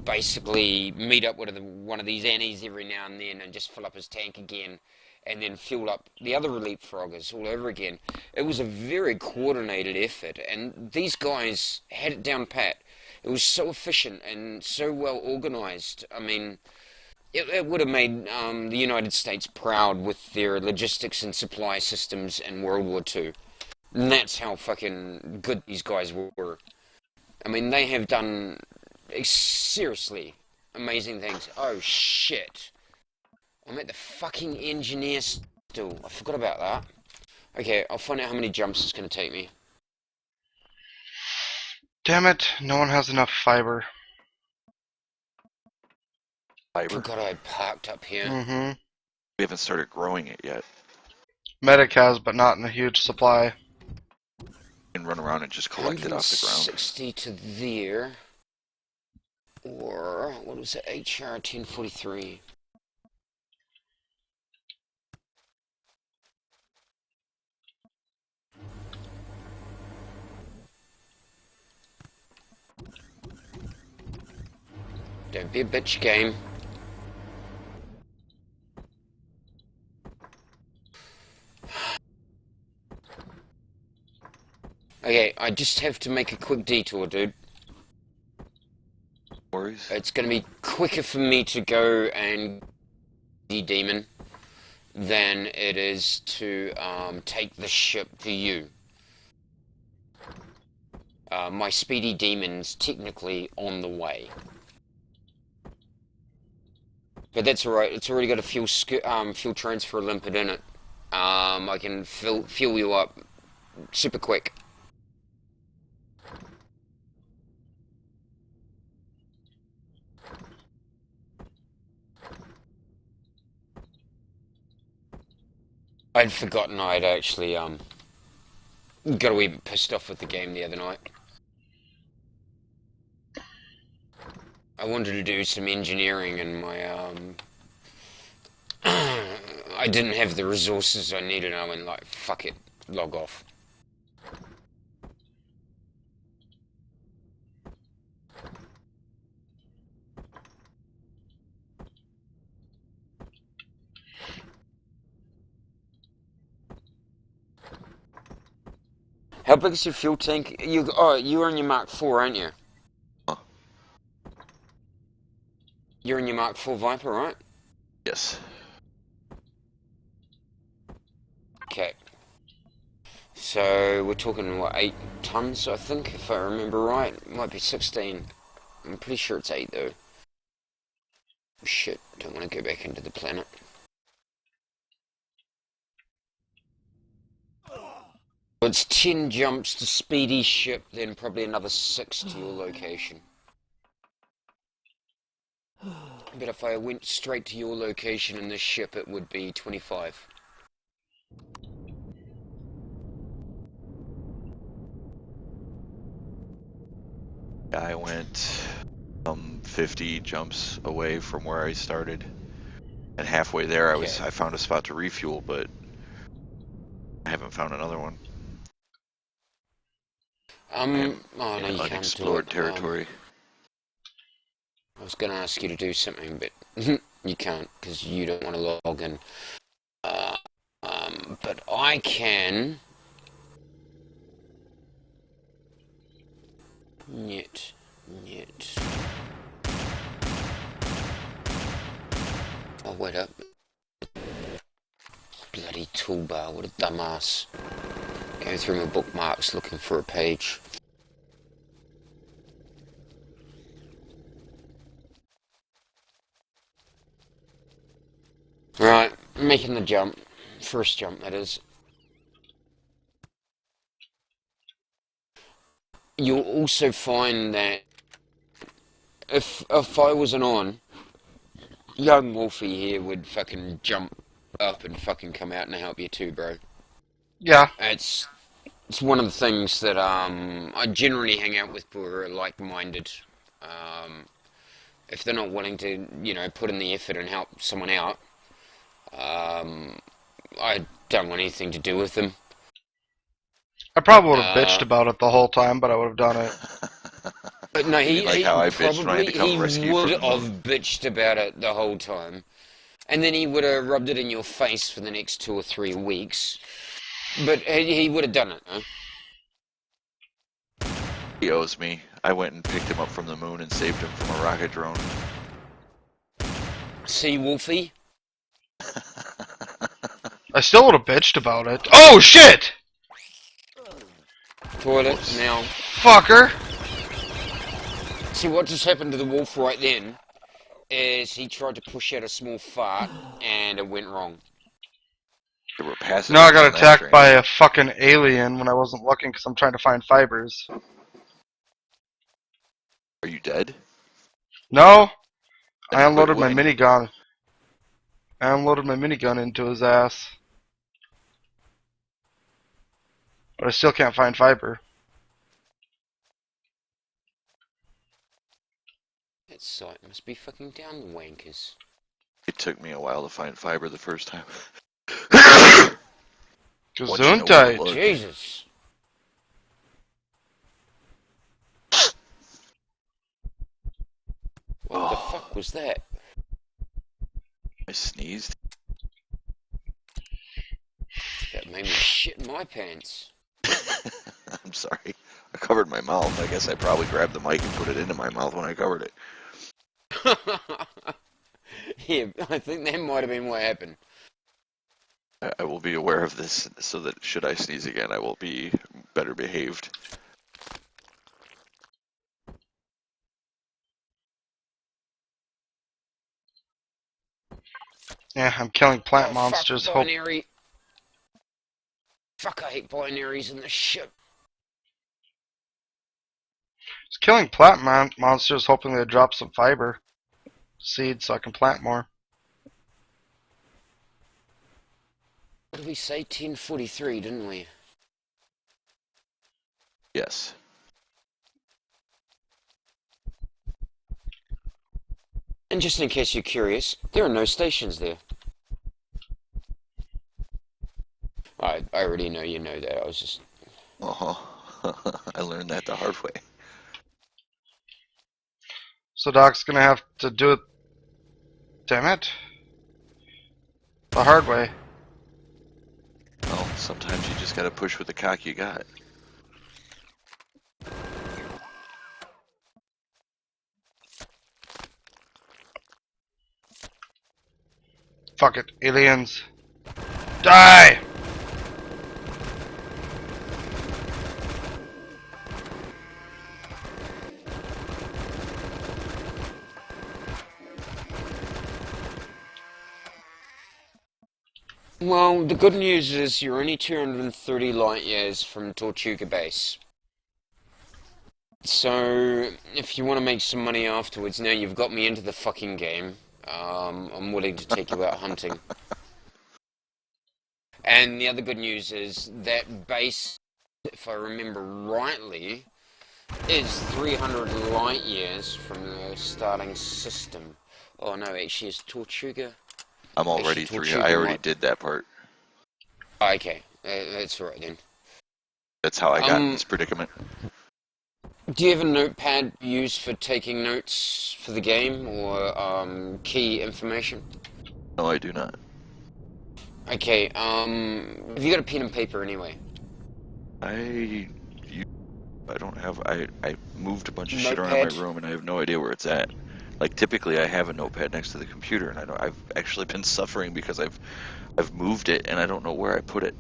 basically meet up with one of these Annies every now and then and just fill up his tank again, and then fuel up the other leapfroggers all over again. It was a very coordinated effort, and these guys had it down pat. It was so efficient and so well organised. I mean, it would have made the United States proud with their logistics and supply systems in World War II. And that's how fucking good these guys were. I mean, they have done seriously amazing things. Oh shit. I'm at the fucking engineer still. I forgot about that. Okay, I'll find out how many jumps it's going to take me. Damn it, no one has enough fiber. I Fiber. forgot I parked up here. Mm-hmm. We haven't started growing it yet. Medic has, but not in a huge supply. You can run around and just collect it off the ground. 160 to there. Or, what was it? HR 1043. Don't be a bitch, game. Okay, I just have to make a quick detour, dude. Worries? It's going to be quicker for me to go and the demon than it is to take the ship to you. My speedy demon's technically on the way. But that's alright, it's already got a fuel transfer limpet in it. I can fuel you up super quick. I'd forgotten I'd actually got a wee bit pissed off with the game the other night. I wanted to do some engineering and my I didn't have the resources I needed. I went like, fuck it, log off. How big is your fuel tank? You're in your Mark IV, aren't you? Huh? You're in your Mark IV Viper, right? Yes. Okay. So we're talking what, 8 tons, I think, if I remember right. It might be 16. I'm pretty sure it's 8 though. Shit, don't want to go back into the planet. It's 10 jumps to speedy ship, then probably another 6 to your location. But if I went straight to your location in this ship, it would be 25. I went 50 jumps away from where I started, and halfway there I found a spot to refuel, but I haven't found another one. Oh no, you can't Unexplored do it. territory. I was going to ask you to do something, but you can't because you don't want to log in. But I can. Nyet. Oh, wait up. Bloody toolbar, what a dumbass. Going through my bookmarks looking for a page. Right, making the jump. First jump, that is. You'll also find that if I wasn't on, young Wolfie here would fucking jump up and fucking come out and help you too, bro. Yeah. It's one of the things that I generally hang out with people who are like-minded. If they're not willing to, you know, put in the effort and help someone out, I don't want anything to do with them. I probably would have bitched about it the whole time, but I would have done it. But no, he how I bitched when I had to come rescue you would from the moon. have bitched about it the whole time. And then he would have rubbed it in your face for the next 2 or 3 weeks. But he would have done it, huh? He owes me. I went and picked him up from the moon and saved him from a rocket drone. See, Wolfie? I still would have bitched about it. Oh, shit! Toilet, now. Fucker! See, what just happened to the wolf right then is he tried to push out a small fart, and it went wrong. There were passengers No, I got on that attacked train. by a fucking alien when I wasn't looking because I'm trying to find fibers. Are you dead? No! Then I quit unloaded my winning. minigun. I unloaded my minigun into his ass. But I still can't find fiber. That site must be fucking down the wankers. It took me a while to find fiber the first time. Once you know where to Gesundheit. look. Jesus. What the fuck was that? I sneezed. That made me shit in my pants. I'm sorry. I covered my mouth. I guess I probably grabbed the mic and put it into my mouth when I covered it. Yeah, I think that might have been what happened. I will be aware of this so that should I sneeze again, I will be better behaved. Yeah, I'm killing plant Oh, monsters. Fuck, Hope binary. Fuck, I hate binaries in this shit. Just killing plant monsters, hoping they drop some fiber seeds so I can plant more. What did we say? 10:43, didn't we? Yes. And just in case you're curious, there are no stations there. I already know you know that. I was just... Uh-huh. I learned that the hard way. So Doc's gonna have to do it. Damn it. The hard way. Well, sometimes you just gotta push with the cock you got. Fuck it. Aliens. Die! Well, the good news is you're only 230 light years from Tortuga Base. So, if you want to make some money afterwards, now you've got me into the fucking game, I'm willing to take you out hunting. And the other good news is that base, if I remember rightly, is 300 light years from the starting system. Oh no, actually it's Tortuga. I'm already Actually, 3. Tortuga I already might- did that part. Okay, that's right then. That's how I got in this predicament. Do you have a notepad used for taking notes for the game or key information? No, I do not. Okay, have you got a pen and paper anyway? I don't have. I moved a bunch of shit around Notepad? my room and I have no idea where it's at. Like typically, I have a notepad next to the computer, and I've actually been suffering because I've moved it and I don't know where I put it.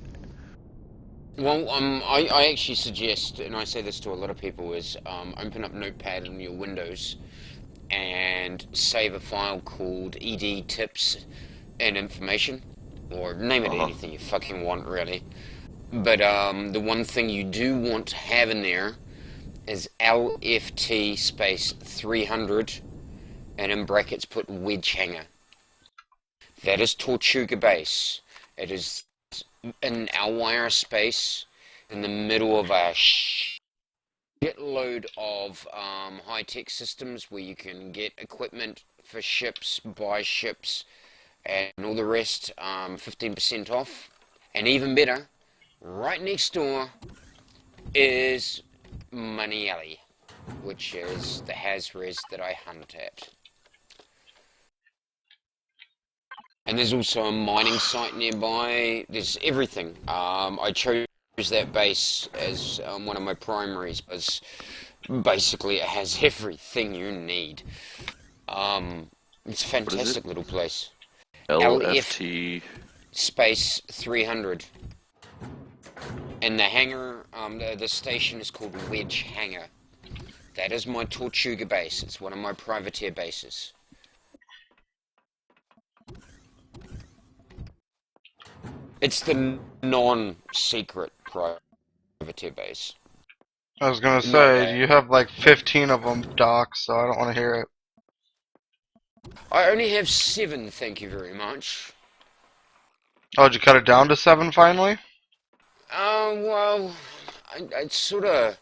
Well, I actually suggest, and I say this to a lot of people, is open up Notepad in your Windows and save a file called ed tips and information. or name it anything you fucking want, really. But the one thing you do want to have in there is LFT space 300, and in brackets put wedge hanger. That is Tortuga base. It is an Elwire space in the middle of a shitload of high-tech systems where you can get equipment for ships, buy ships, and all the rest 15% off. And even better, right next door is Money Alley, which is the Hazres that I hunt at. And there's also a mining site nearby. There's everything. I chose that base as one of my primaries because basically it has everything you need. It's a fantastic little place. LFT space 300. And the hangar, the station is called Wedge Hangar. That is my Tortuga base. It's one of my privateer bases. It's the non-secret privateer base. I was gonna say, you have like 15 of them, Doc, so I don't want to hear it. I only have 7, thank you very much. Oh, did you cut it down to 7 finally? Well, I sort of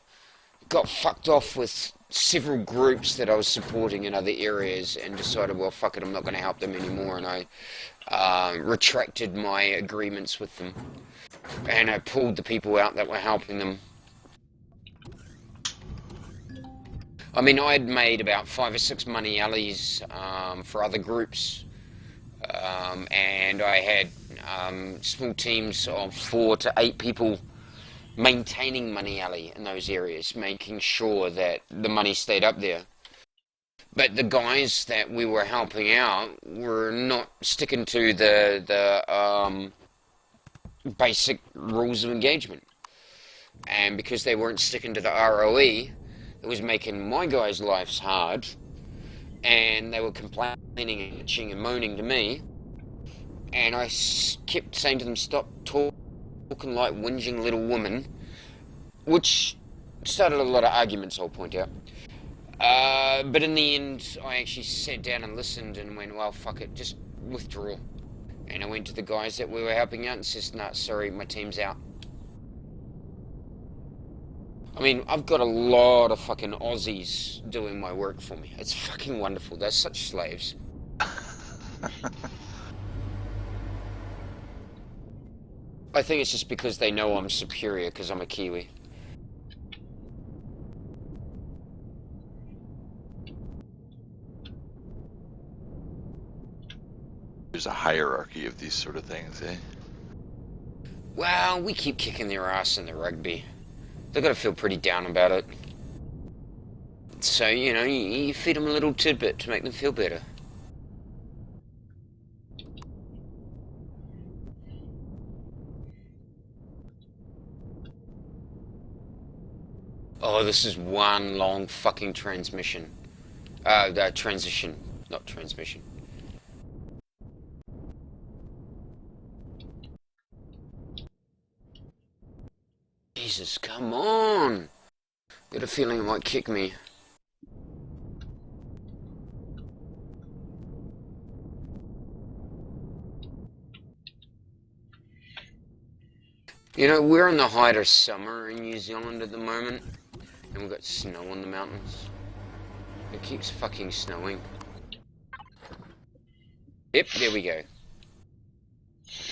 got fucked off with several groups that I was supporting in other areas and decided, well, fuck it, I'm not going to help them anymore, and I retracted my agreements with them. And I pulled the people out that were helping them. I mean, I had made about 5 or 6 money alleys for other groups, and I had small teams of 4 to 8 people maintaining Money Alley in those areas, making sure that the money stayed up there. But the guys that we were helping out were not sticking to the basic rules of engagement. And because they weren't sticking to the ROE, it was making my guys' lives hard, and they were complaining and bitching and moaning to me, and I kept saying to them, stop talking like whinging little women, which started a lot of arguments, I'll point out. But in the end, I actually sat down and listened and went, well, fuck it, just withdraw. And I went to the guys that we were helping out and says, nah, sorry, my team's out. I mean, I've got a lot of fucking Aussies doing my work for me. It's fucking wonderful. They're such slaves. I think it's just because they know I'm superior because I'm a Kiwi. There's a hierarchy of these sort of things, eh? Well, we keep kicking their ass in the rugby. They've got to feel pretty down about it. So, you know, you feed them a little tidbit to make them feel better. Oh, this is one long fucking transmission. Transition, not transmission. Jesus, come on! Got a feeling it might kick me. You know, we're in the height of summer in New Zealand at the moment, and we've got snow on the mountains. It keeps fucking snowing. Yep, there we go.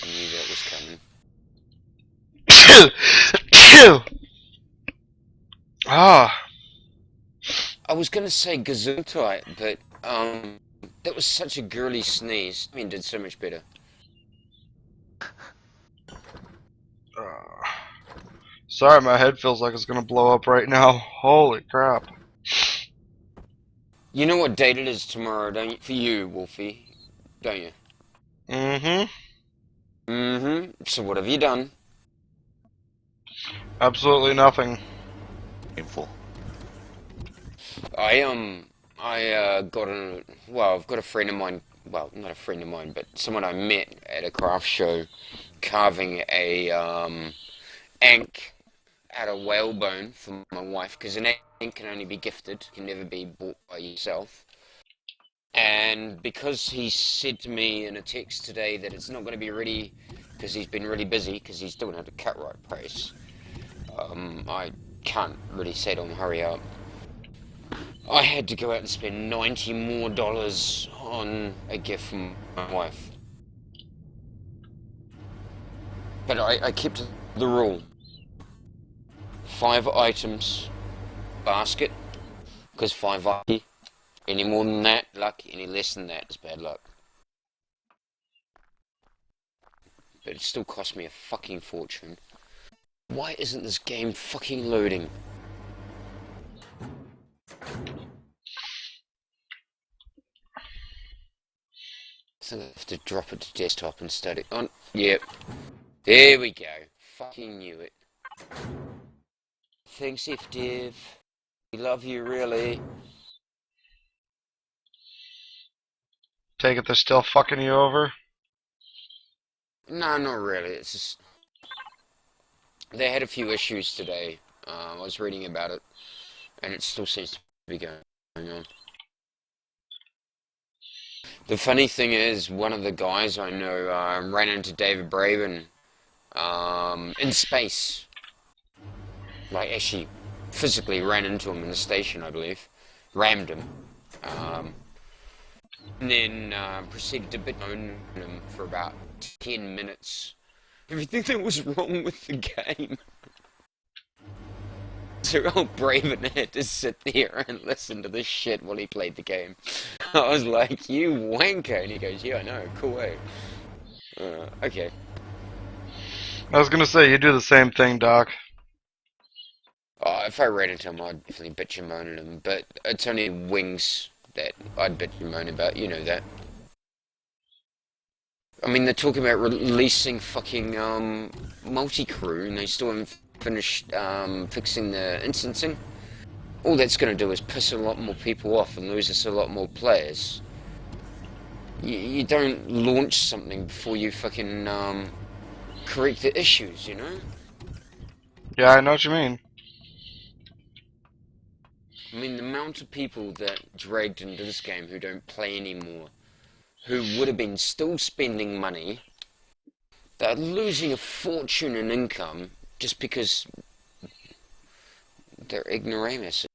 I knew that was coming. I was gonna say Gesundheit, but that was such a girly sneeze. I mean, did so much better. Sorry, my head feels like it's gonna blow up right now. Holy crap. You know what date it is tomorrow, don't you? For you, Wolfie, don't you? Mm-hmm. Mm-hmm. So what have you done? Absolutely nothing. Painful. I've got a friend of mine well, not a friend of mine, but someone I met at a craft show, carving a ankh out of whalebone for my wife, because an ankh can only be gifted, can never be bought by yourself. And because he said to me in a text today that it's not going to be ready because he's been really busy because he's doing it at Cutright Press, I can't really say to him, hurry up. I had to go out and spend $90 more on a gift from my wife. But I kept the rule. 5 items, basket, because 5 lucky. Any more than that, luck. Any less than that is bad luck. But it still cost me a fucking fortune. Why isn't this game fucking loading? I think I have to drop it to desktop and start it on. Yep. There we go. Fucking knew it. Thanks, FDiv. We love you, really. Take it they're still fucking you over? No, not really. It's just... They had a few issues today. I was reading about it. And it still seems to be going on. The funny thing is, one of the guys I know ran into David Braben in space. Like, actually, physically ran into him in the station, I believe. Rammed him. And then proceeded to bitmoan him for about 10 minutes. Everything that was wrong with the game. So old Braven had to sit there and listen to this shit while he played the game. I was like, you wanker! And he goes, yeah, I know, cool way. Okay. I was gonna say, you do the same thing, Doc. Oh, if I ran into him, I'd definitely bitch and moan at him, but it's only wings that I'd bitch and moan about, you know that. I mean, they're talking about releasing fucking multi-crew, and they still haven't finished fixing the instancing. All that's going to do is piss a lot more people off and lose us a lot more players. You don't launch something before you fucking correct the issues, you know? Yeah, I know what you mean. I mean, the amount of people that dragged into this game who don't play anymore, who would have been still spending money, they're losing a fortune in income just because they're ignoramus.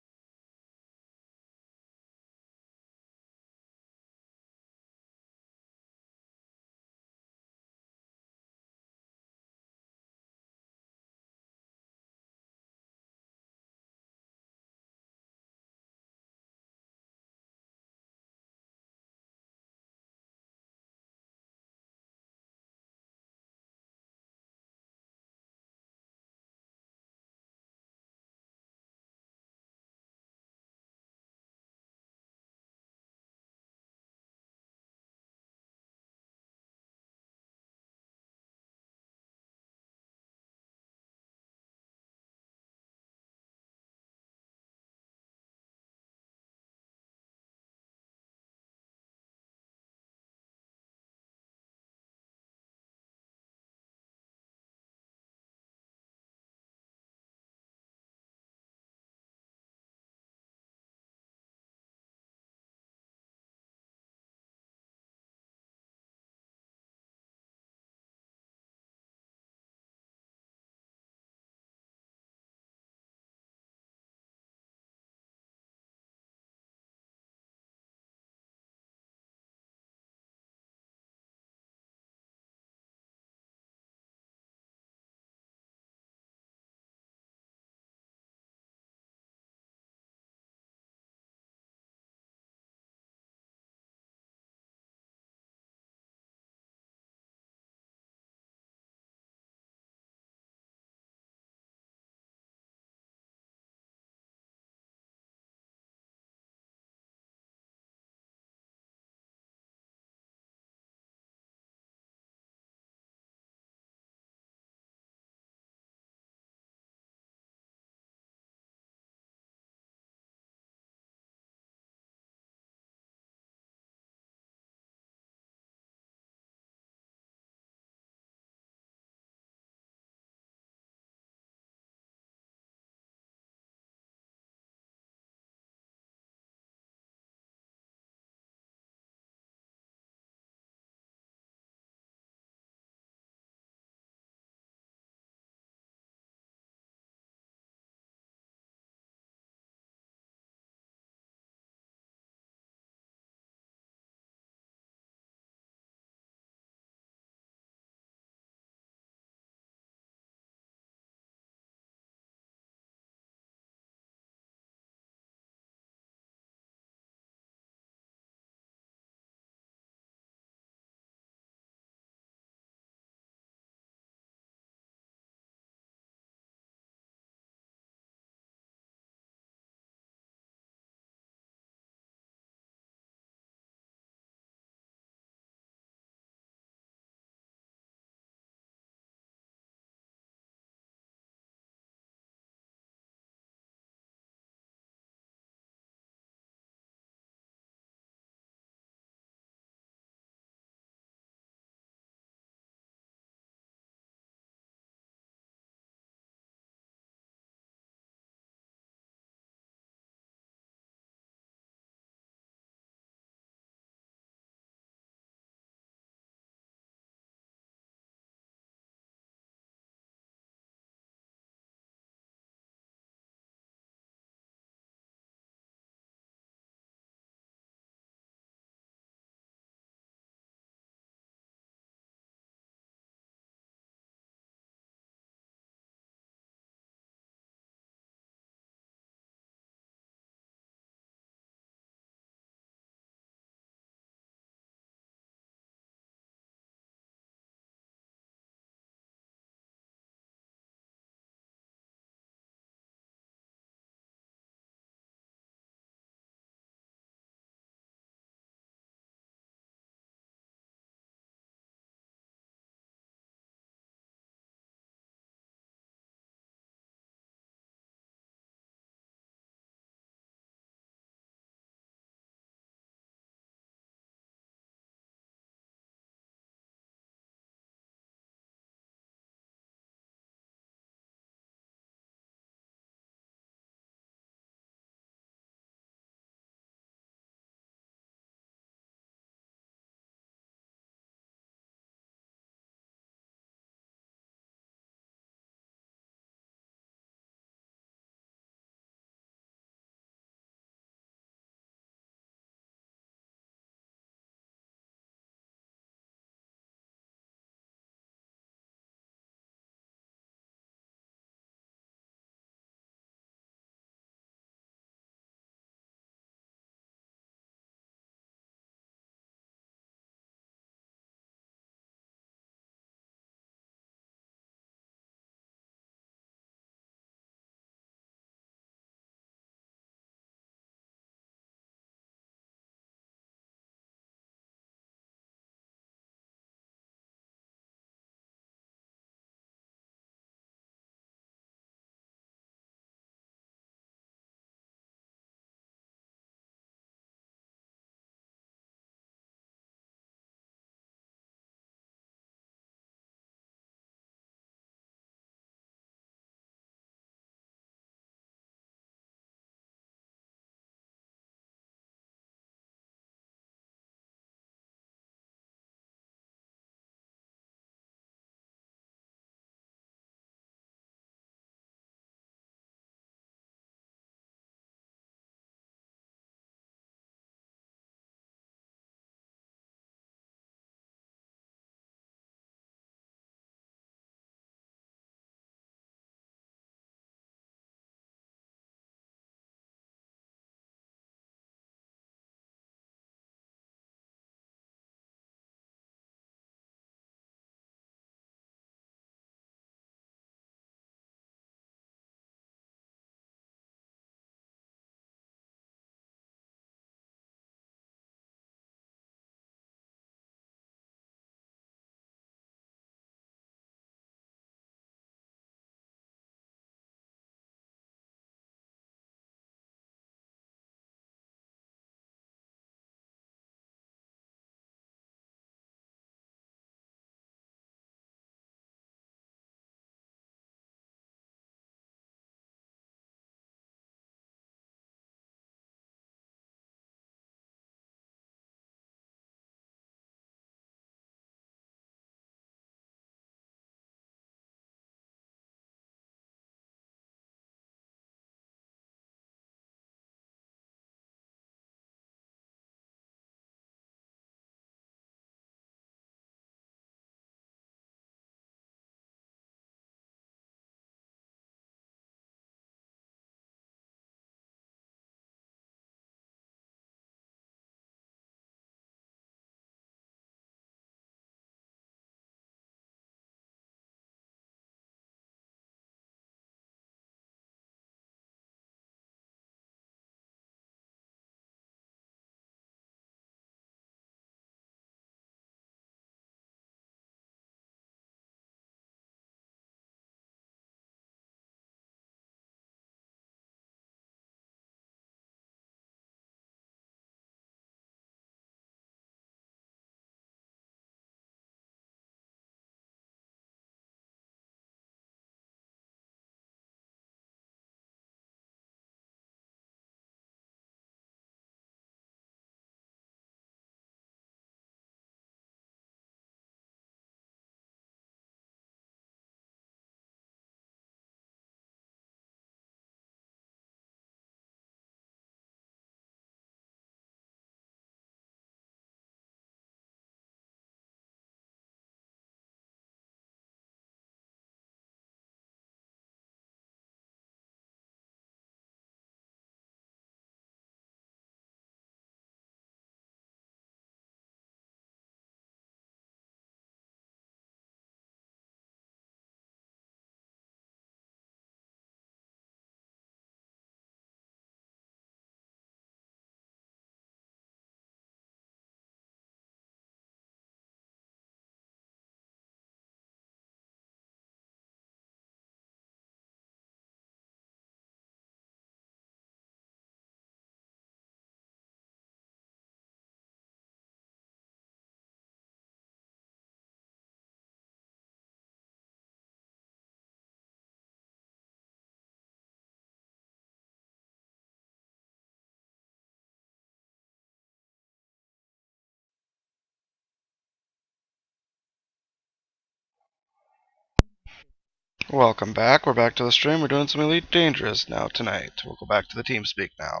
Welcome back. We're back to the stream. We're doing some Elite Dangerous now tonight. We'll go back to the TeamSpeak now.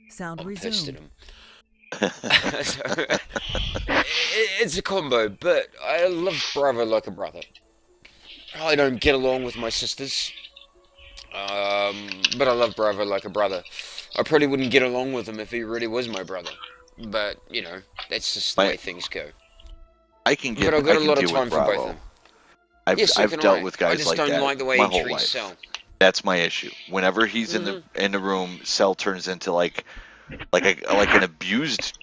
Sound I'm pissed at resumed. him. It's a combo, but I love Bravo like a brother. I don't get along with my sisters, but I love Bravo like a brother. I probably wouldn't get along with him if he really was my brother, but you know, that's just the way things go. I can But I've I got a can lot of deal time with for both of Bravo. them. I've Yes, so I've can dealt I. with I guys just like don't that like the way my he whole treats life. Cell. That's my issue. Whenever he's in the room, Cell turns into like an abused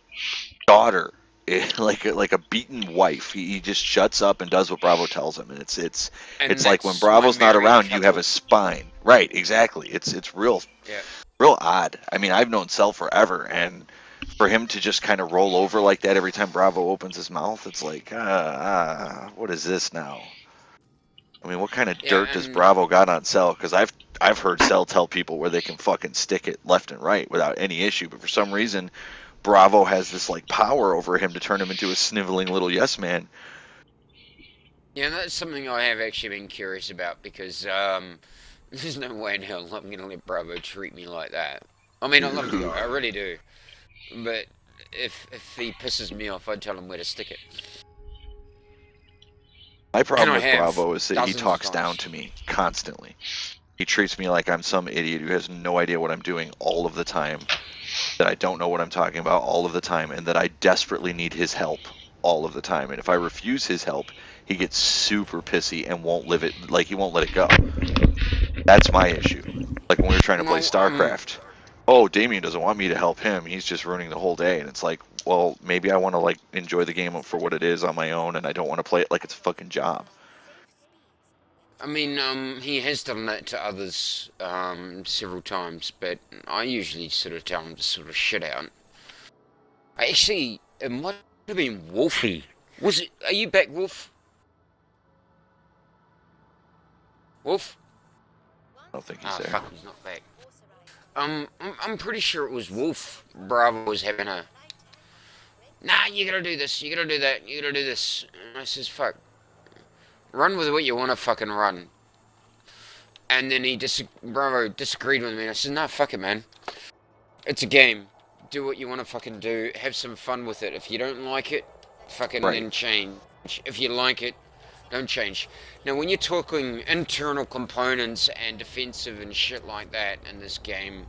daughter, like a beaten wife. He just shuts up and does what Bravo tells him, and it's And like when that's my Bravo's not married around, you have couple. a spine. Right, exactly. It's real Yeah. odd. I mean, I've known Cell forever, and for him to just kind of roll over like that every time Bravo opens his mouth, it's like, what is this now? I mean, what kind of Yeah, dirt does and Bravo got on Cell? Because I've heard Cell tell people where they can fucking stick it left and right without any issue, but for some reason, Bravo has this like power over him to turn him into a sniveling little yes man. yeah, that's something I have actually been curious about because there's no way in hell I'm gonna let Bravo treat me like that. I mean, I love the guy, I really do. But if he pisses me off, I'd tell him where to stick it. My And problem I with have Bravo is that he dozens of talks down times. to me constantly. He treats me like I'm some idiot who has no idea what I'm doing all of the time, that I don't know what I'm talking about all of the time, and that I desperately need his help all of the time. And if I refuse his help, he gets super pissy and won't live it, like he won't let it go. That's my issue. Like when we were trying to play Well, StarCraft. Oh, Damien doesn't want me to help him. He's just ruining the whole day. And it's like, well, maybe I want to like enjoy the game for what it is on my own, and I don't want to play it like it's a fucking job. he has done that to others several times, but I usually sort of tell him to sort of shit out. It might have been Wolfie. Was it? Are you back, Wolf? Wolf? I don't think he's Ah, there. fuck, he's not back. I'm pretty sure it was Wolf. Bravo was having a. Nah, you gotta do this. You gotta do that. You gotta do this. And I says, fuck. Run with what you want to fucking run. And then Bravo disagreed with me. And I said, nah, fuck it, man. It's a game. Do what you want to fucking do. Have some fun with it. If you don't like it, fucking Right. then change. If you like it, don't change. Now, when you're talking internal components and defensive and shit like that in this game,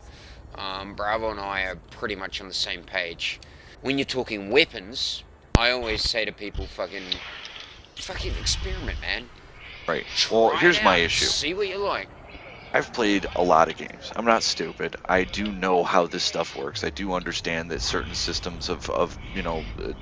Bravo and I are pretty much on the same page. When you're talking weapons, I always say to people, fucking experiment, man. Right. Try Well, it here's my out. issue. See what you like. I've played a lot of games. I'm not stupid. I do know how this stuff works. I do understand that certain systems of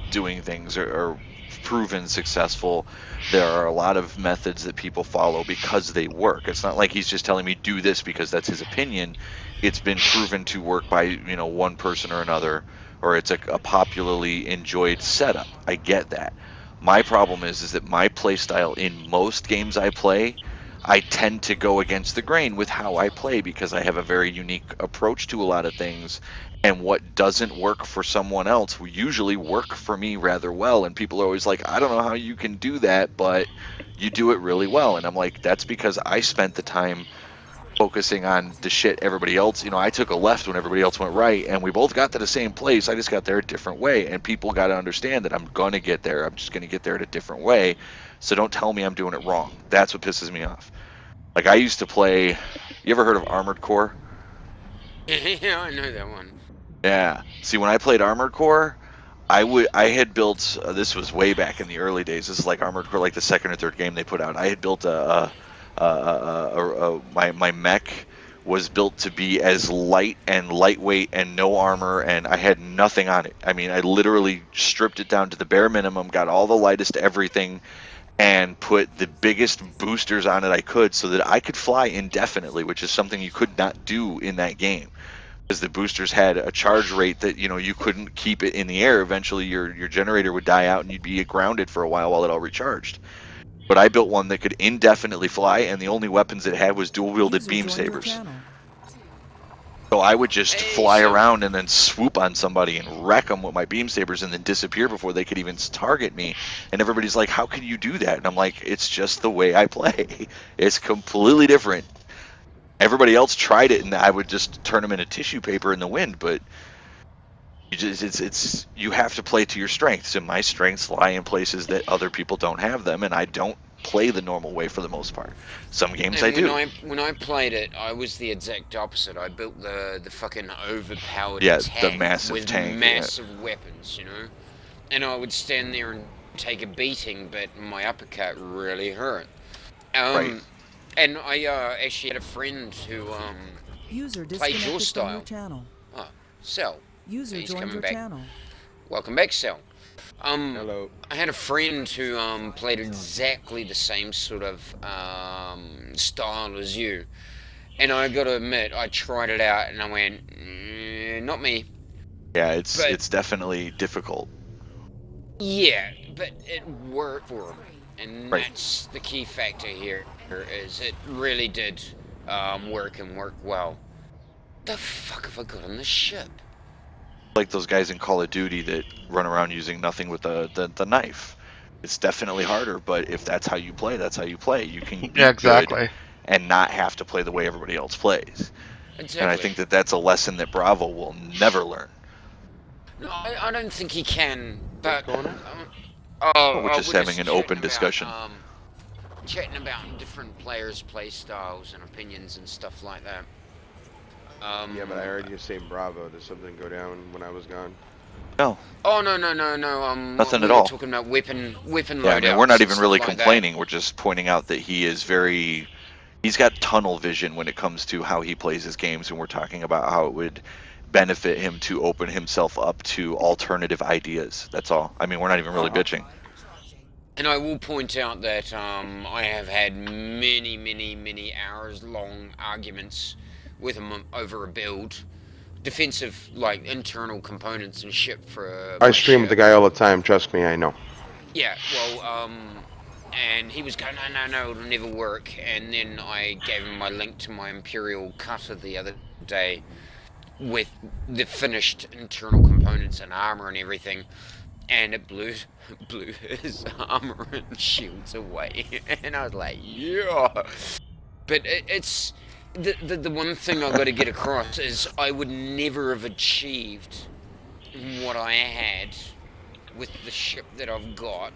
doing things are proven successful. There are a lot of methods that people follow because they work. It's not like he's just telling me do this because that's his opinion. It's been proven to work by, one person or another, or it's a popularly enjoyed setup. I get that. My problem is that my play style in most games I play, I tend to go against the grain with how I play because I have a very unique approach to a lot of things. And what doesn't work for someone else will usually work for me rather well. And people are always like, I don't know how you can do that, but you do it really well. And I'm like, that's because I spent the time focusing on the shit everybody else. I took a left when everybody else went right, and we both got to the same place. I just got there a different way. And people got to understand that I'm going to get there. I'm just going to get there in a different way. So don't tell me I'm doing it wrong. That's what pisses me off. Like I used to play. You ever heard of Armored Core? Yeah, I know that one. Yeah. See, when I played Armored Core, I had built. This was way back in the early days. This is like Armored Core, like the second or third game they put out. I had built my mech was built to be as light and lightweight and no armor, and I had nothing on it. I mean, I literally stripped it down to the bare minimum, got all the lightest everything, and put the biggest boosters on it I could so that I could fly indefinitely, which is something you could not do in that game. Because the boosters had a charge rate that you couldn't keep it in the air. Eventually, your generator would die out and you'd be grounded for a while it all recharged. But I built one that could indefinitely fly, and the only weapons it had was dual wielded User beam joined your sabers. channel. So I would just Hey, fly so- around and then swoop on somebody and wreck them with my beam sabers and then disappear before they could even target me. And everybody's like, "How can you do that?" And I'm like, "It's just the way I play. It's completely different." Everybody else tried it, and I would just turn them into tissue paper in the wind. But you have to play to your strengths, and my strengths lie in places that other people don't have them, and I don't play the normal way for the most part. Some games I And do. when I played it, I was the exact opposite. I built the fucking overpowered Yeah, the tank massive with tank, yeah. massive weapons, you know. And I would stand there and take a beating, but my uppercut really hurt. Right. And I actually had a friend who User played your disconnected from your style. channel. Cell. User He's joined coming your back. channel. Welcome back, Cell. Hello. I had a friend who played exactly the same sort of style as you, and I got to admit, I tried it out and I went, not me. Yeah, But- it's definitely difficult. Yeah, but it worked for him, and Right. that's the key factor here. Is it really did work and work well. The fuck have I got on this ship? Like those guys in Call of Duty that run around using nothing with the knife. It's definitely harder, but if that's how you play, that's how you play. You can be Yeah, good exactly. and not have to play the way everybody else plays. Exactly. And I think that that's a lesson that Bravo will never learn. No, I don't think he can. But What's going on? We're just having an chatting open about, discussion. Chatting about different players' play styles and opinions and stuff like that. Yeah, but I heard you say Bravo. Did something go down when I was gone? No. Oh no. Nothing we at were all. talking about weapon Yeah, I loadouts. mean, we're not and even stuff really like that. complaining. We're just pointing out that he is he's got tunnel vision when it comes to how he plays his games, and we're talking about how it would benefit him to open himself up to alternative ideas. That's all. I mean, we're not even really bitching. And I will point out that I have had many hours long arguments with him over a build, defensive like internal components and shit for. I my stream with the ship. guy all the time. Trust me, I know. Yeah, well, and he was going, no, it'll never work. And then I gave him my link to my Imperial cutter the other day with the finished internal components and armor and everything, and it blew his armor and shields away. And I was like, yeah. But it's the one thing I've got to get across is I would never have achieved what I had with the ship that I've got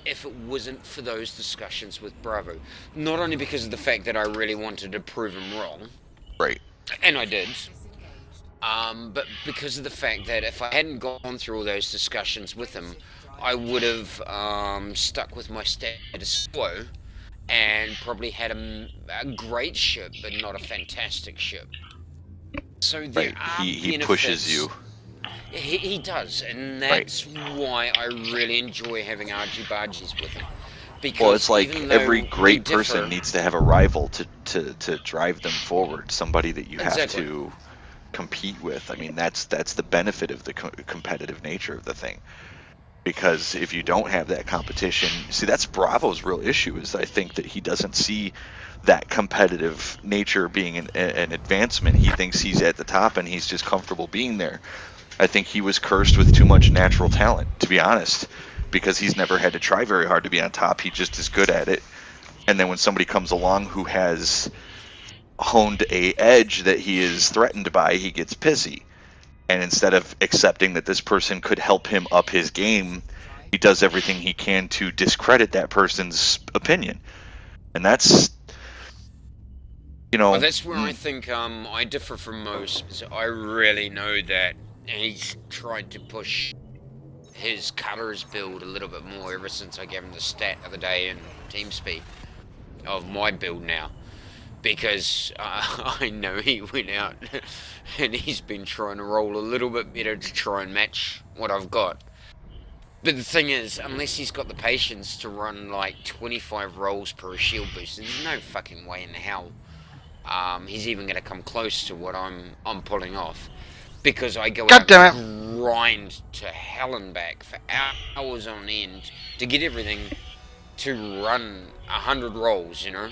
if it wasn't for those discussions with Bravo. Not only because of the fact that I really wanted to prove him wrong, Right. and I did, but because of the fact that if I hadn't gone through all those discussions with him, I would have stuck with my status quo and probably had a great ship, but not a fantastic ship. So there Right. are He pushes benefits. you. He does, and that's why I really enjoy having argy-bargies with him. Because Well, it's like even though every we great differ- person needs to have a rival to drive them forward. Somebody that you have Exactly. to compete with. I mean, that's the benefit of the competitive nature of the thing. Because if you don't have that competition, see, that's Bravo's real issue. Is I think that he doesn't see that competitive nature being an advancement. He thinks he's at the top and he's just comfortable being there. I think he was cursed with too much natural talent, to be honest, because he's never had to try very hard to be on top. He just is good at it. And then when somebody comes along who has honed a edge that he is threatened by, he gets pissy. And instead of accepting that this person could help him up his game, he does everything he can to discredit that person's opinion. And that's, Well, that's where I think I differ from most. Because I really know that he's tried to push his cutters build a little bit more ever since I gave him the stat of the day in TeamSpeak of my build now. Because I know he went out and he's been trying to roll a little bit better to try and match what I've got. But the thing is, unless he's got the patience to run like 25 rolls per shield boost, there's no fucking way in hell he's even going to come close to what I'm pulling off. Because I go God out damn and grind to hell and back for hours on end to get everything to run 100 rolls, you know?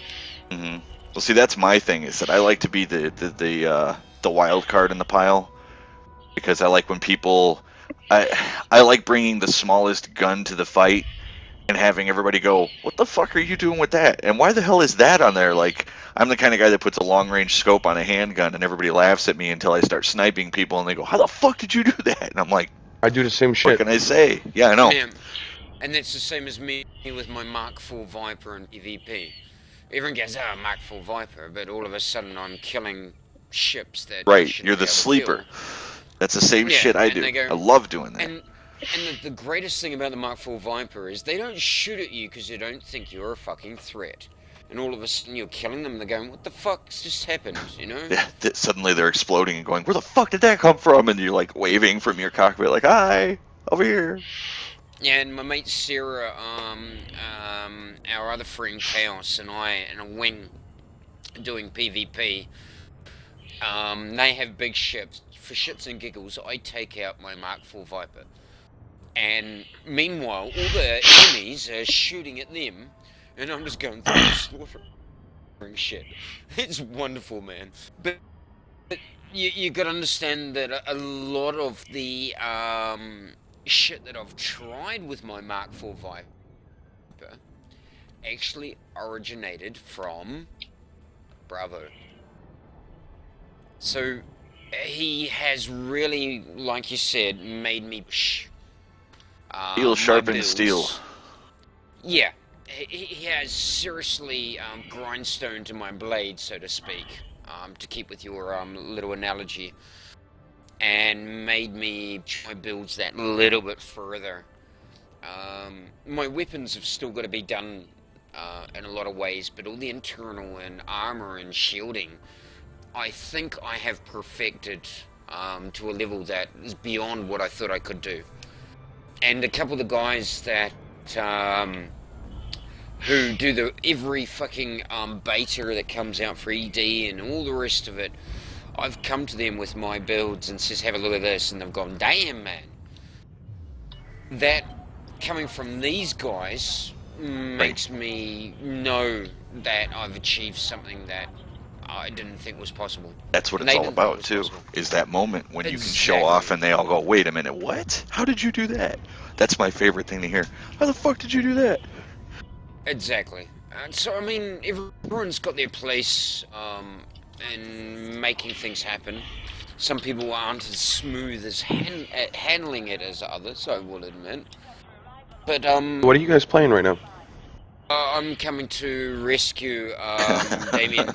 Well, see, that's my thing, is that I like to be the the wild card in the pile because I like when people. I like bringing the smallest gun to the fight and having everybody go, "What the fuck are you doing with that? And why the hell is that on there?" Like, I'm the kind of guy that puts a long range scope on a handgun, and everybody laughs at me until I start sniping people, and they go, "How the fuck did you do that?" And I'm like, I do the same "What shit. can I say?" Yeah, I know. Yeah. And that's the same as me with my Mark IV Viper and EVP. Everyone goes, "Oh, Mark IV Viper," but all of a sudden I'm killing ships that I Right, shouldn't you're be the able to sleeper. kill. That's the same Yeah, shit I and do. they go- I love doing that. And the greatest thing about the Mark IV Viper is they don't shoot at you because they don't think you're a fucking threat. And all of a sudden you're killing them, they're going, "What the fuck's just happened?" You know? Yeah, suddenly they're exploding and going, "Where the fuck did that come from?" And you're like waving from your cockpit, like, "Hi, over here." Yeah, and my mate Sarah, our other friend Chaos, and I, in a wing doing PvP, they have big ships. For shits and giggles, I take out my Mark IV Viper. And meanwhile, all the enemies are shooting at them, and I'm just going through slaughtering shit. It's wonderful, man. But you gotta understand that a lot of the shit that I've tried with my Mark IV Viper actually originated from Bravo. So he has really, like you said, made me Steel my sharpens builds. steel. Yeah, he has seriously grindstone to my blade, so to speak, to keep with your little analogy, and made me try builds that little bit further. My weapons have still got to be done in a lot of ways, but all the internal and armor and shielding, I think I have perfected to a level that is beyond what I thought I could do. And a couple of the guys that who do every fucking beta that comes out for ED and all the rest of it, I've come to them with my builds and says, "Have a look at this," and they've gone, "Damn, man." That coming from these guys makes me know that I've achieved something that I didn't think was possible. That's what And it's they all didn't think it about was too. possible. Is that moment when you can show Exactly. off and they all go, "Wait a minute, what? How did you do that?" That's my favorite thing to hear. How the fuck did you do that? Exactly. So, I mean, everyone's got their place in making things happen. Some people aren't as smooth as at handling it as others, I will admit. But, What are you guys playing right now? I'm coming to rescue Damien.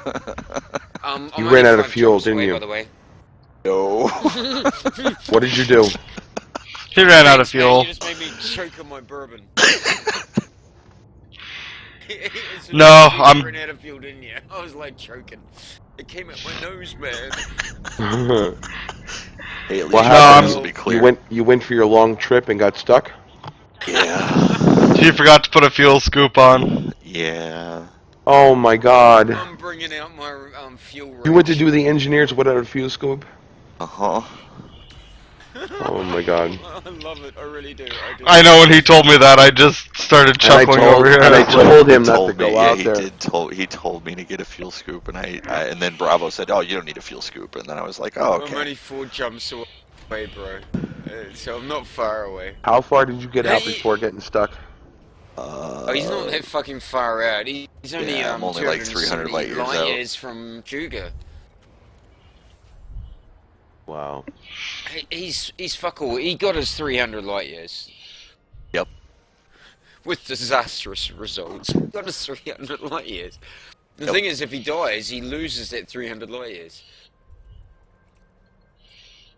I'm You only ran out of 5 fuel, jumps didn't away, you? by the way. No. What did you do? He ran out of Thanks, man, fuel. you just made me choke on my bourbon. As soon No, as you I'm- ran out of fuel, didn't you? I was like choking. It came out my nose, man. Hey, at least What your happened? nose will be clear. You went for your long trip and got stuck? Yeah. He forgot to put a fuel scoop on. Yeah. Oh my god. I'm bringing out my fuel. You went to rage. do the engineers without a fuel scoop? Uh-huh. Oh my god. I love it. I really do. I know when he told me that, I just started And I chuckling told- over here. and I was like, told him He not told to go me, out he there. he told me to get a fuel scoop, and and then Bravo said, "Oh, you don't need a fuel scoop," and then I was like, "Oh, I'm okay." only 4 jumps away, bro. So I'm not far away. How far did you get out Hey. before getting stuck? Oh, he's not that fucking far out. He's only yeah, I'm only like 300 light years out. years from Juga. Wow. He's fuck all. He got his 300 light years. Yep. With disastrous results. He got his 300 light years. The Yep. thing is, if he dies, he loses that 300 light years.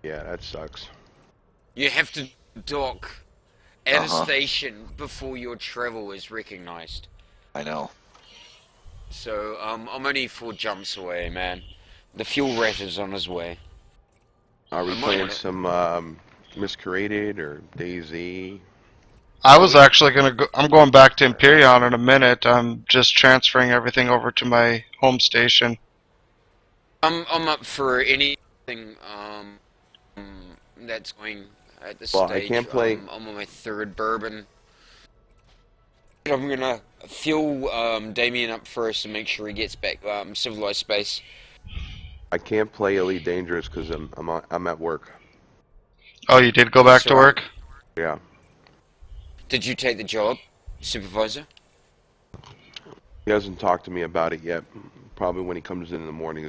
Yeah, that sucks. You have to dock at Uh-huh. a station before your travel is recognized. I know. So, I'm only 4 jumps away, man. The fuel rat is on his way. Are we I might playing wanna- some Miscreated or DayZ? I was actually gonna go. I'm going back to Imperion in a minute. I'm just transferring everything over to my home station. I'm up for anything that's going at this Well, I stage. can't play- I'm on my 3rd bourbon. I'm gonna fuel Damien up first and make sure he gets back civilized space. I can't play Elite Dangerous because I'm at work. Oh, you did go back That's to all right. work? Yeah. Did you take the job, supervisor? He hasn't talked to me about it yet. Probably when he comes in the morning,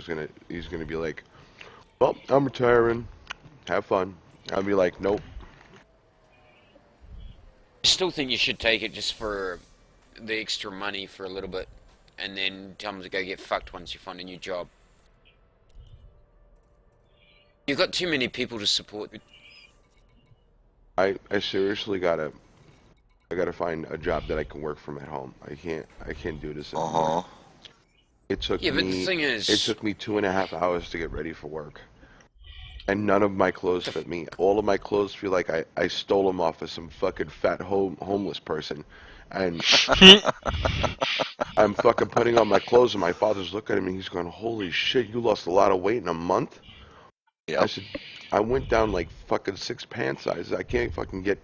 he's gonna be like, "Well, I'm retiring. Have fun." I'll be like, "Nope." I still think you should take it just for the extra money for a little bit, and then tell them to go get fucked once you find a new job. You've got too many people to support. I seriously gotta find a job that I can work from at home. I can't do this anymore. Uh-huh. It took Yeah, but the me thing is, it took me 2.5 hours to get ready for work. And none of my clothes fit me. All of my clothes feel like I stole them off of some fucking fat homeless person. And I'm fucking putting on my clothes and my father's looking at me and he's going, "Holy shit, you lost a lot of weight in a month?" I Yep. said, "I went down like fucking 6 pant sizes. I can't fucking get